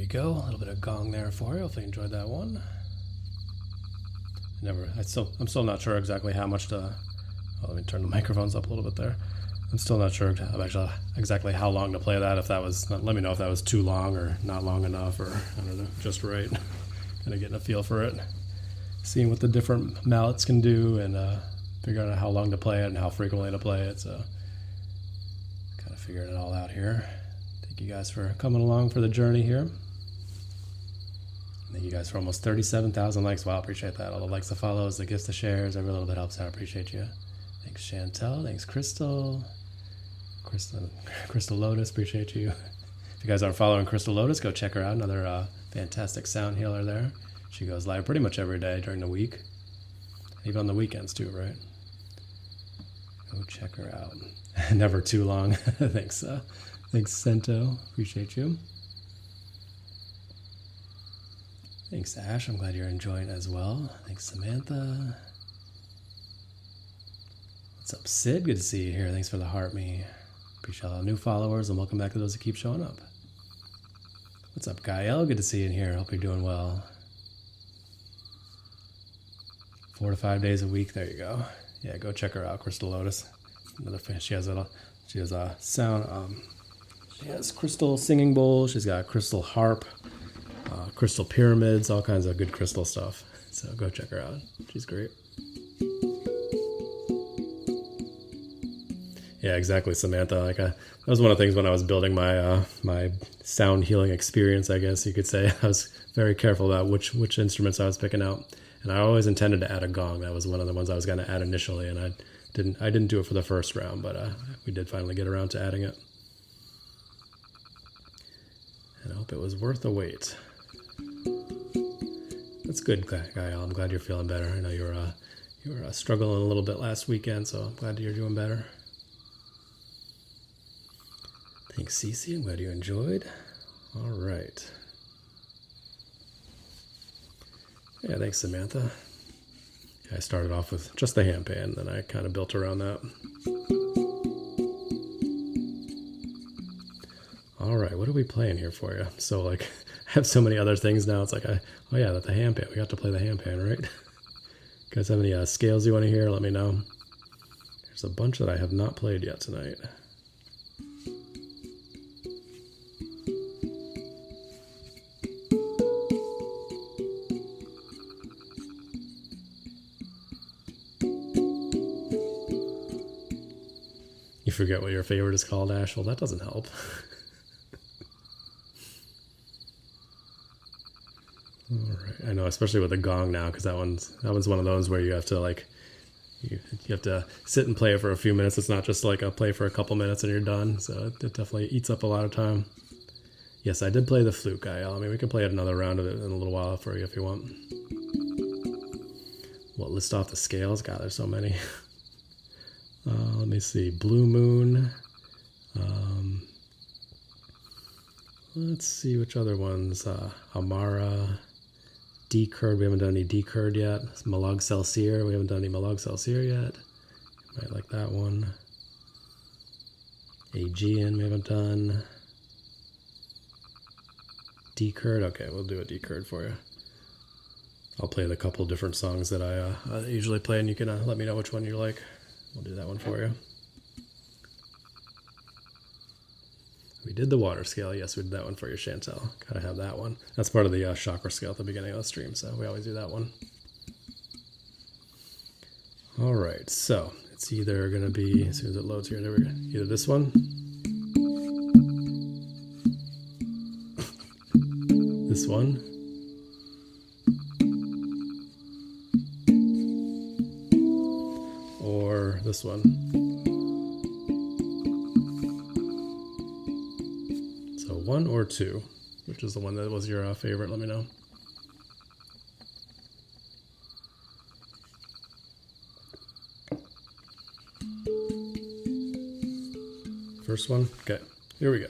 Go. A little bit of gong there for you. Hopefully you enjoyed that one. I'm still not sure exactly how much to. Let me turn the microphones up a little bit there. I'm still not sure actually exactly how long to play that. If that was, let me know if that was too long or not long enough, or I don't know, just right. Kind of getting a feel for it, seeing what the different mallets can do, and figuring out how long to play it and how frequently to play it. So, kind of figuring it all out here. Thank you guys for coming along for the journey here. Thank you guys for almost 37,000 likes. Wow, appreciate that. All the likes, the follows, the gifts, the shares, every little bit helps out. Appreciate you. Thanks, Chantel. Thanks, Crystal Lotus. Appreciate you. If you guys aren't following Crystal Lotus, go check her out. Another fantastic sound healer there. She goes live pretty much every day during the week, even on the weekends too, right? Go check her out. Never too long. Thanks, Sento. Appreciate you. Thanks, Ash. I'm glad you're enjoying as well. Thanks, Samantha. What's up, Sid? Good to see you here. Thanks for the heart me. Appreciate all the new followers, and welcome back to those that keep showing up. What's up, Gael? Good to see you in here. Hope you're doing well. 4 to 5 days a week. There you go. Yeah, go check her out, Crystal Lotus. Another fan. She has a sound. She has crystal singing bowl. She's got a crystal harp. Crystal pyramids, all kinds of good crystal stuff. So go check her out. She's great. Yeah, exactly, Samantha. That was one of the things when I was building my my sound healing experience, I guess you could say. I was very careful about which instruments I was picking out, and I always intended to add a gong. That was one of the ones I was going to add initially, and I didn't do it for the first round, but we did finally get around to adding it, and I hope it was worth the wait. That's good, Gael. I'm glad you're feeling better. I know you were struggling a little bit last weekend, so I'm glad you're doing better. Thanks, Cece. I'm glad you enjoyed. All right. Yeah, thanks, Samantha. I started off with just the handpan, then I kind of built around that. All right, what are we playing here for you? So, like, I have so many other things now. It's like, oh yeah, that's the handpan. We got to play the handpan, right? You guys have any scales you want to hear? Let me know. There's a bunch that I have not played yet tonight. You forget what your favorite is called, Ash? Well, that doesn't help. All right. I know, especially with the gong now, because that one's one of those where you have to you have to sit and play it for a few minutes. It's not just like a play for a couple minutes and you're done. So it definitely eats up a lot of time. Yes, I did play the flute guy. I mean, we can play another round of it in a little while for you if you want. We'll list off the scales. God, there's so many. Let me see. Blue Moon. Let's see which other ones. Amara. D-Curd. We haven't done any D-Curd yet. Malog Celsier. We haven't done any Malog Celsier yet. Might like that one. Aegean we haven't done. D-Curd. Okay, we'll do a D-Curd for you. I'll play the couple different songs that I usually play, and you can let me know which one you like. We'll do that one for you. We did the water scale. Yes, we did that one for you, Chantel. Gotta have that one. That's part of the chakra scale at the beginning of the stream, so we always do that one. All right, so it's either going to be, as soon as it loads here, there we go. Either this one, this one, or this one. So 1 or 2, which is the one that was your favorite, let me know. First one? Okay, here we go.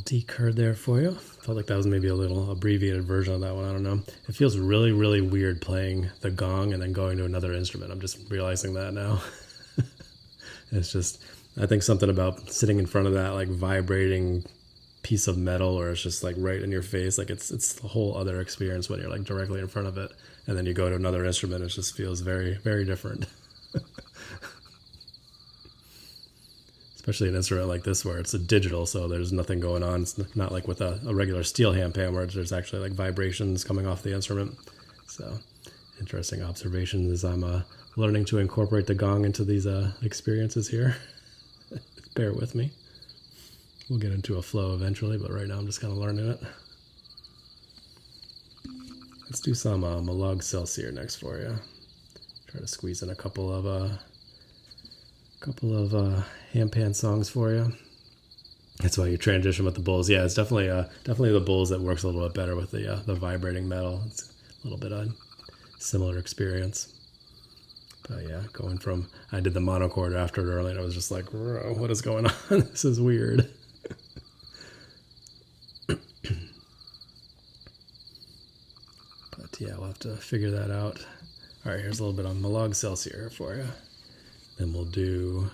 D-Curd there for you. Felt like that was maybe a little abbreviated version of that one. I don't know. It feels really, really weird playing the gong and then going to another instrument. I'm just realizing that now. It's just, I think something about sitting in front of that like vibrating piece of metal, or it's just like right in your face. Like it's a whole other experience when you're like directly in front of it. And then you go to another instrument. It just feels very, very different. Especially an instrument like this where it's a digital, so there's nothing going on. It's not like with a regular steel handpan where there's actually like vibrations coming off the instrument. So interesting observations as I'm learning to incorporate the gong into these experiences here. Bear with me. We'll get into a flow eventually, but right now I'm just kind of learning it. Let's do some Malog Celsier next for you. Try to squeeze in a couple of handpan songs for you. That's why you transition with the bowls. Yeah, it's definitely the bowls that works a little bit better with the vibrating metal. It's a little bit similar experience. But yeah, going from, I did the monochord after it earlier, and I was just like, whoa, what is going on? This is weird. But yeah, we'll have to figure that out. All right, here's a little bit on Malog Celsier for you. Then we'll do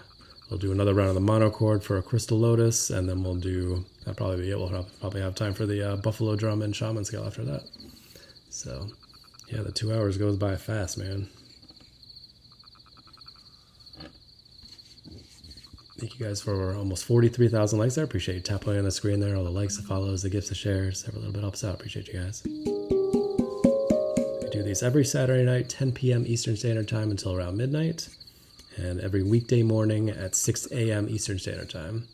another round of the monochord for a Crystal Lotus, and then I'll probably have time for the Buffalo Drum and Shaman scale after that. So yeah, the 2 hours goes by fast, man. Thank you guys for almost 43,000 likes there. Appreciate you tapping on the screen there. All the likes, the follows, the gifts, the shares. Every little bit helps out. Appreciate you guys. We do these every Saturday night, 10 p.m. Eastern Standard Time until around midnight. And every weekday morning at 6 a.m. Eastern Standard Time.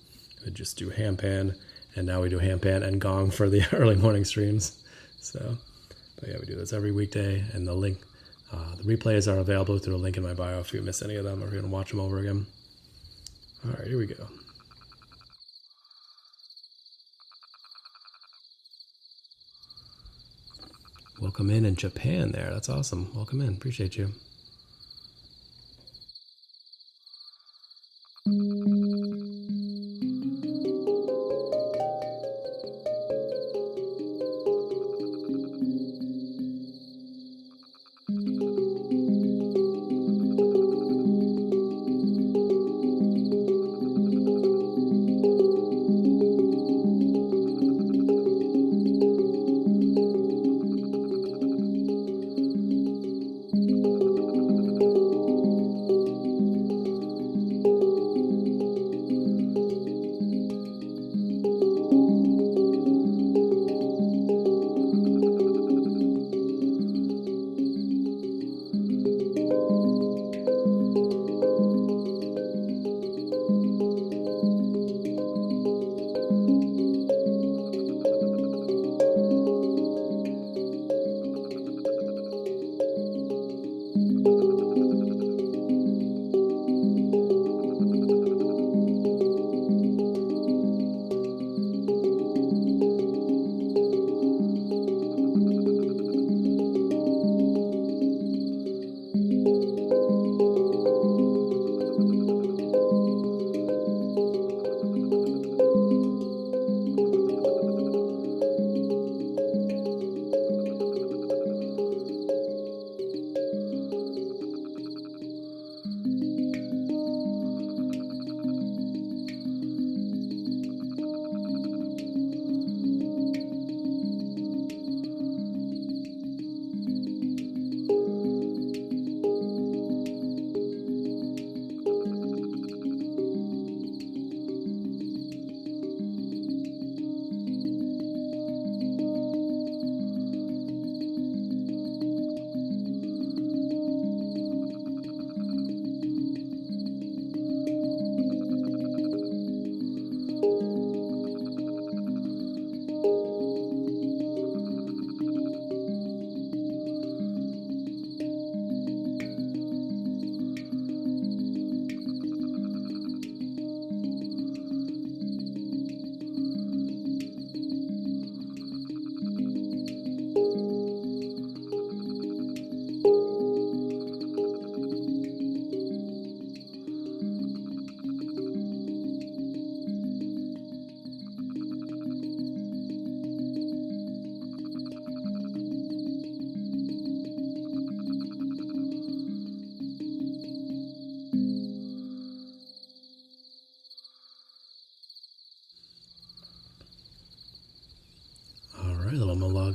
We just do handpan. And now we do handpan and gong for the early morning streams. So, but yeah, we do this every weekday. And the link, the replays are available through the link in my bio if you miss any of them or if you want to watch them over again. All right, here we go. Welcome in Japan there. That's awesome. Welcome in. Appreciate you.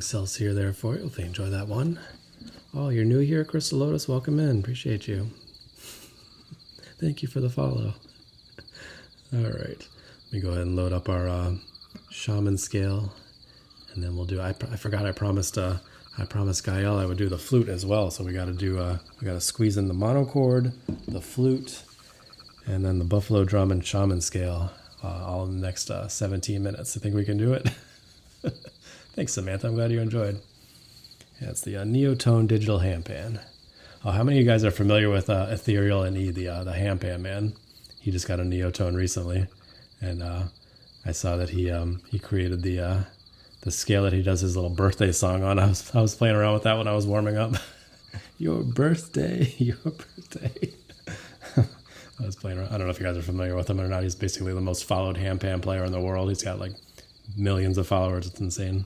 Celsius there for you. Hopefully you enjoy that one. Oh, you're new here, Crystal Lotus. Welcome in. Appreciate you. Thank you for the follow. All right. Let me go ahead and load up our shaman scale. And then we'll do, I forgot I promised Gael I would do the flute as well. So we got to do, we got to squeeze in the monochord, the flute, and then the buffalo drum and shaman scale all in the next 17 minutes. I think we can do it. Thanks, Samantha. I'm glad you enjoyed. Yeah, it's the Neotone digital handpan. Oh, how many of you guys are familiar with Ethereal and E, the handpan man? He just got a Neotone recently, and I saw that he created the scale that he does his little birthday song on. I was playing around with that when I was warming up. Your birthday, your birthday. I was playing around. I don't know if you guys are familiar with him or not. He's basically the most followed handpan player in the world. He's got like millions of followers. It's insane.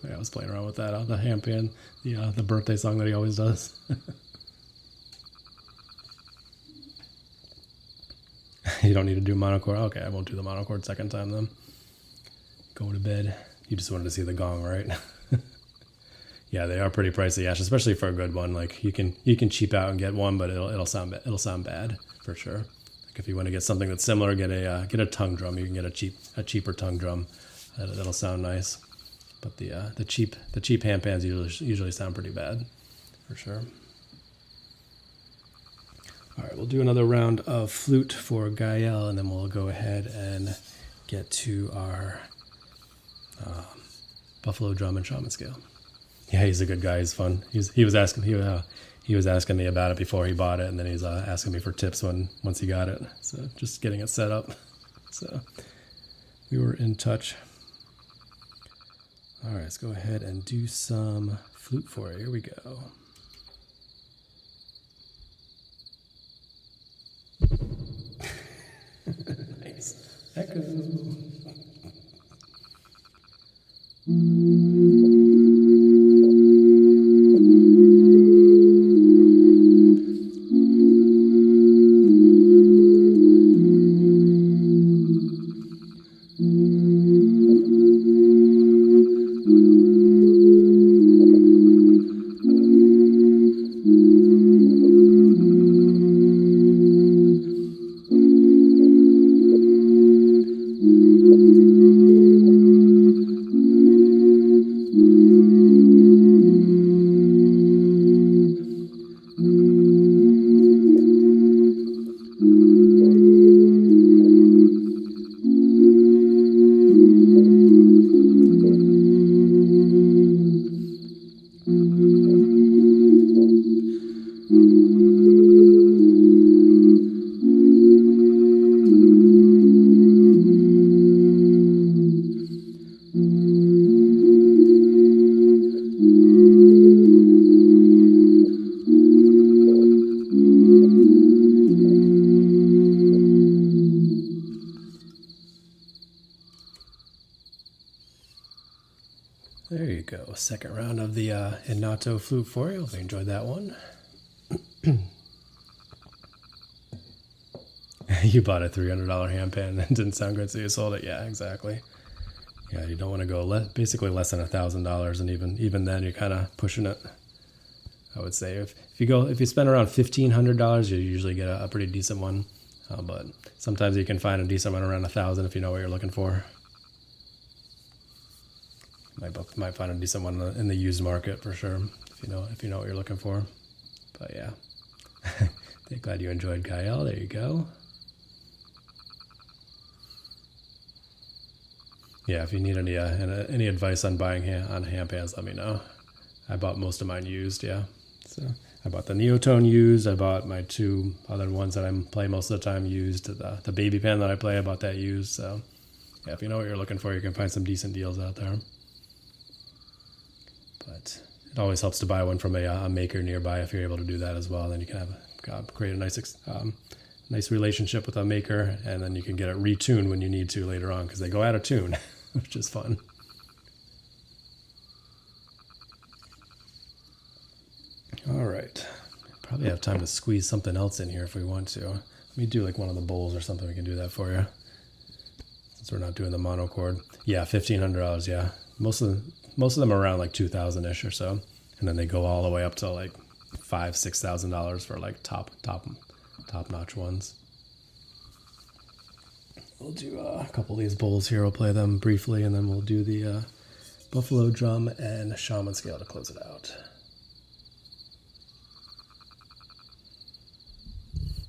But yeah, I was playing around with that, the handpan, the birthday song that he always does. You don't need to do monochord. Okay, I won't do the monochord second time then. Go to bed. You just wanted to see the gong, right? Yeah, they are pretty pricey, Ash, especially for a good one. Like you can cheap out and get one, but it'll sound bad for sure. Like if you want to get something that's similar, get a tongue drum. You can get a cheaper tongue drum. That'll sound nice. But the cheap handpans usually sound pretty bad, for sure. All right, we'll do another round of flute for Gael, and then we'll go ahead and get to our buffalo drum and shaman scale. Yeah, he's a good guy. He's fun. He was asking me about it before he bought it, and then he's asking me for tips once he got it. So just getting it set up. So we were in touch. All right, let's go ahead and do some flute for you. Here we go. Nice. Echo. There you go. Second round of the Neotone flute for you. Hope you enjoyed that one. You bought a $300 handpan and it didn't sound good, so you sold it. Yeah, exactly. Yeah, you don't want to go basically less than $1,000, and even then you're kind of pushing it. I would say if you spend around $1,500, you usually get a pretty decent one. But sometimes you can find a decent one around $1,000 if you know what you're looking for. Might find a decent one in the used market for sure if you know what you're looking for. But yeah, glad you enjoyed Gael. There you go. Yeah, if you need any advice on buying on handpans, let me know. I bought most of mine used. Yeah, so I bought the Neotone used. I bought my two other ones that I play most of the time used. The baby pan that I play, I bought that used. So yeah, if you know what you're looking for, you can find some decent deals out there. But it always helps to buy one from a maker nearby if you're able to do that as well. Then you can create a nice relationship with a maker, and then you can get it retuned when you need to later on, because they go out of tune, which is fun. All right, probably have time to squeeze something else in here if we want to. Let me do like one of the bowls or something. We can do that for you, since we're not doing the monochord. Yeah, $1,500. Yeah, most of them are around like $2,000-ish or so, and then they go all the way up to like $5,000-$6,000 for like top notch ones. We'll do a couple of these bowls here. We'll play them briefly, and then we'll do the buffalo drum and shaman scale to close it out.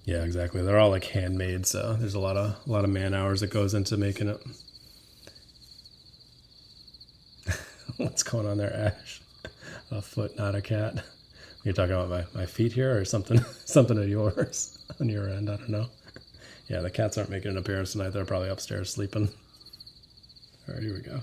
Yeah, exactly. They're all like handmade, so there's a lot of man hours that goes into making it. What's going on there, Ash? A foot, not a cat. You're talking about my feet here, or something of yours on your end? I don't know. Yeah, the cats aren't making an appearance tonight. They're probably upstairs sleeping. All right, here we go.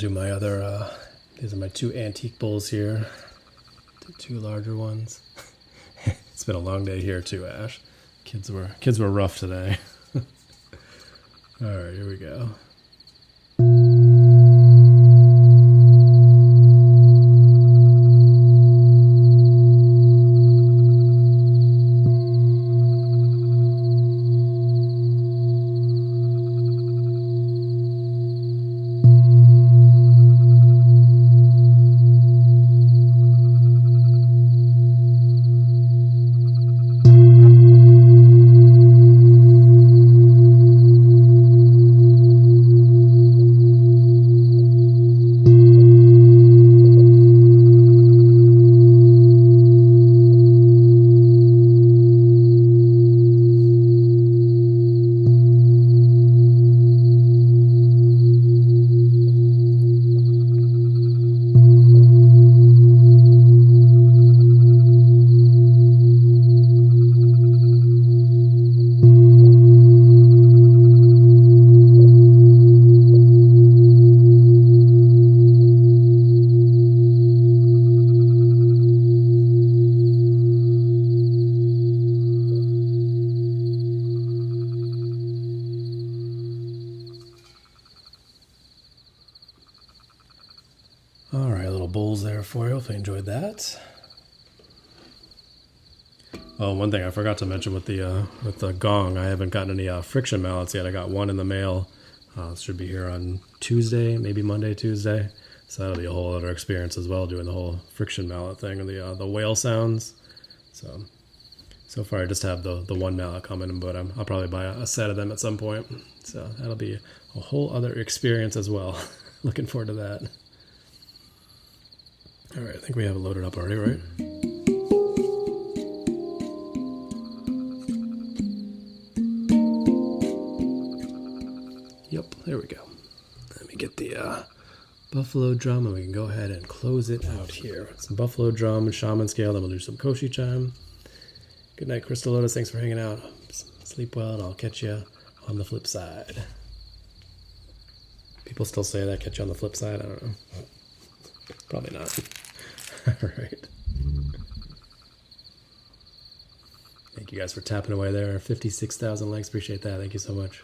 do my other, these are my 2 antique bowls here. The 2 larger ones. It's been a long day here too, Ash. Kids were rough today. All right, here we go. All right, little bowls there for you. Hopefully you enjoyed that. Oh, one thing I forgot to mention with the gong, I haven't gotten any friction mallets yet. I got one in the mail. It should be here on Tuesday, maybe Monday, Tuesday. So that'll be a whole other experience as well, doing the whole friction mallet thing and the whale sounds. So far I just have the one mallet coming, but I'll probably buy a set of them at some point. So that'll be a whole other experience as well. Looking forward to that. All right, I think we have it loaded up already, right? Yep, there we go. Let me get the buffalo drum and we can go ahead and close it out here. Some buffalo drum and shaman scale, then we'll do some koshi chime. Good night, Crystal Lotus. Thanks for hanging out. Sleep well, and I'll catch you on the flip side. People still say that, catch you on the flip side? I don't know. Probably not. All right. Thank you guys for tapping away there. 56,000 likes. Appreciate that. Thank you so much.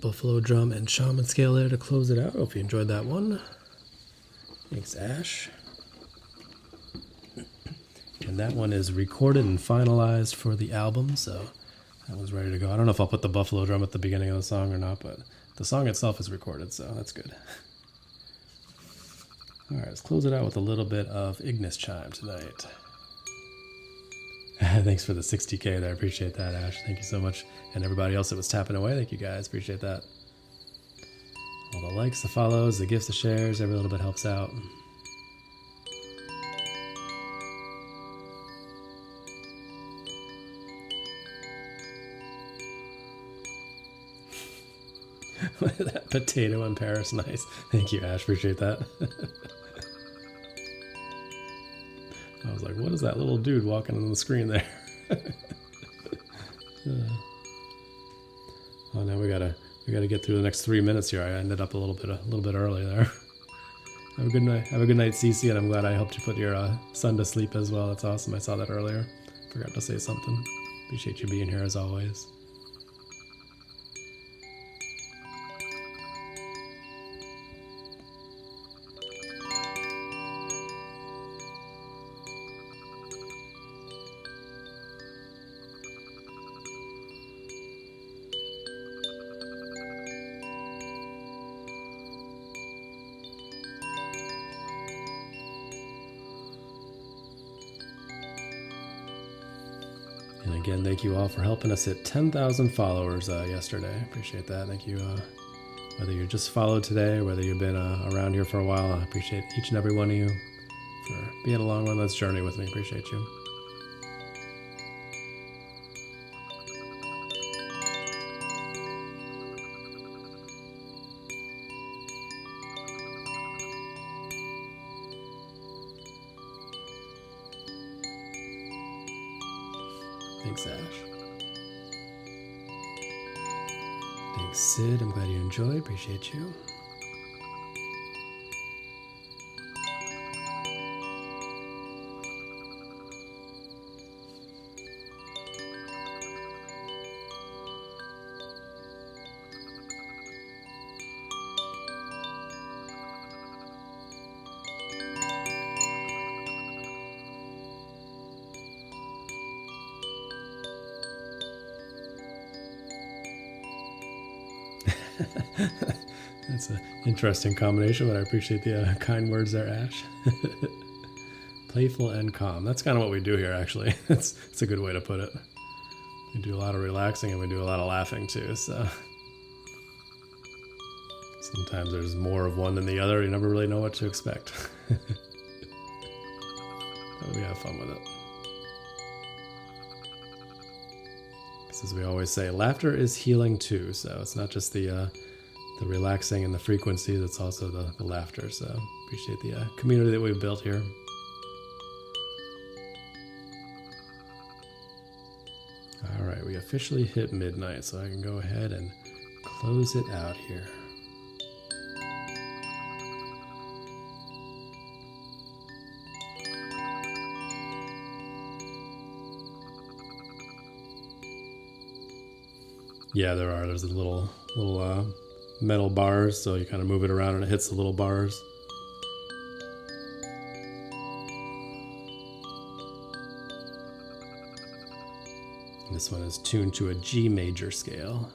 buffalo drum and shaman scale there to close it out. Hope you enjoyed that one. Thanks, Ash. And that one is recorded and finalized for the album, so that one's ready to go. I don't know if I'll put the buffalo drum at the beginning of the song or not, but the song itself is recorded, so that's good. All right, let's close it out with a little bit of Ignis Chime tonight. Thanks for the 60K there. I appreciate that, Ash. Thank you so much. And everybody else that was tapping away, thank you guys. Appreciate that. All the likes, the follows, the gifts, the shares, every little bit helps out. That potato in Paris, nice. Thank you, Ash. Appreciate that. I was like, what is that little dude walking on the screen there? Oh, now we gotta get through the next 3 minutes here. I ended up a little bit early there. Have a good night. Have a good night, Cece, and I'm glad I helped you put your son to sleep as well. That's awesome. I saw that earlier. Forgot to say something. Appreciate you being here as always. And again, thank you all for helping us hit 10,000 followers yesterday. Appreciate that. Thank you. Whether you're just followed today, or whether you've been around here for a while, I appreciate each and every one of you for being along on this journey with me. Appreciate you. Thanks, Ash. Thanks, Sid. I'm glad you enjoyed. Appreciate you. That's an interesting combination, but I appreciate the kind words there, Ash. Playful and calm. That's kind of what we do here, actually. It's a good way to put it. We do a lot of relaxing and we do a lot of laughing too, so sometimes there's more of one than the other. You never really know what to expect. But we have fun with it. As we always say, laughter is healing too, so it's not just the relaxing and the frequency, that's also the laughter. So appreciate the community that we've built here. All right, we officially hit midnight, so I can go ahead and close it out here. Yeah, there's a little metal bars, so you kind of move it around and it hits the little bars. This one is tuned to a G major scale,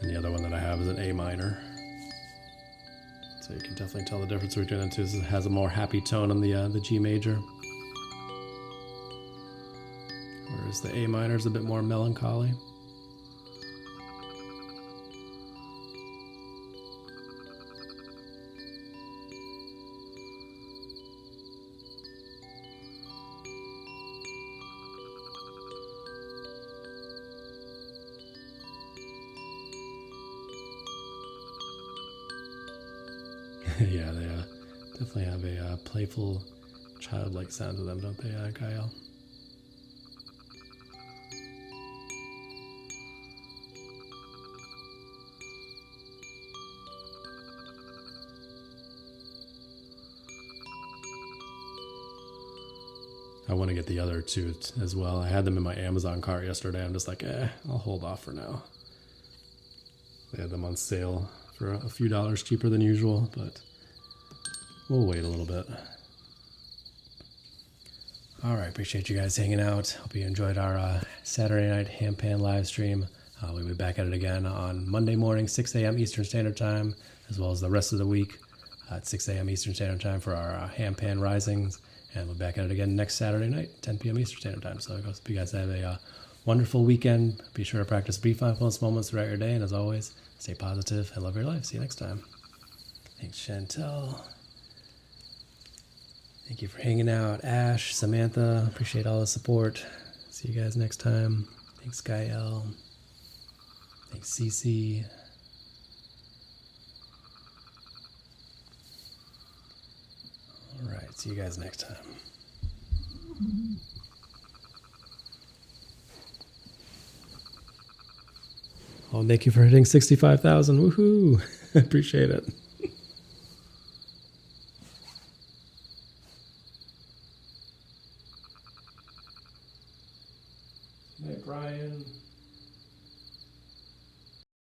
and the other one that I have is an A minor. So you can definitely tell the difference between the two. It has a more happy tone on the G major, whereas the A minor is a bit more melancholy. Yeah, they definitely have a playful, childlike sound to them, don't they, Kyle? I want to get the other two as well. I had them in my Amazon cart yesterday. I'm just like, I'll hold off for now. They had them on sale for a few dollars cheaper than usual, but we'll wait a little bit. All right, appreciate you guys hanging out. Hope you enjoyed our Saturday night Handpan live stream. We'll be back at it again on Monday morning, 6 a.m. Eastern Standard Time, as well as the rest of the week at 6 a.m. Eastern Standard Time for our Handpan Risings. And we'll be back at it again next Saturday night, 10 p.m. Eastern Standard Time. So I hope you guys have a wonderful weekend. Be sure to practice brief mindfulness moments throughout your day. And as always, stay positive and love your life. See you next time. Thanks, Chantel. Thank you for hanging out. Ash, Samantha, appreciate all the support. See you guys next time. Thanks, Gael. Thanks, Cece. All right, see you guys next time. Oh, thank you for hitting 65,000. Woohoo! Appreciate it. Hey, Brian.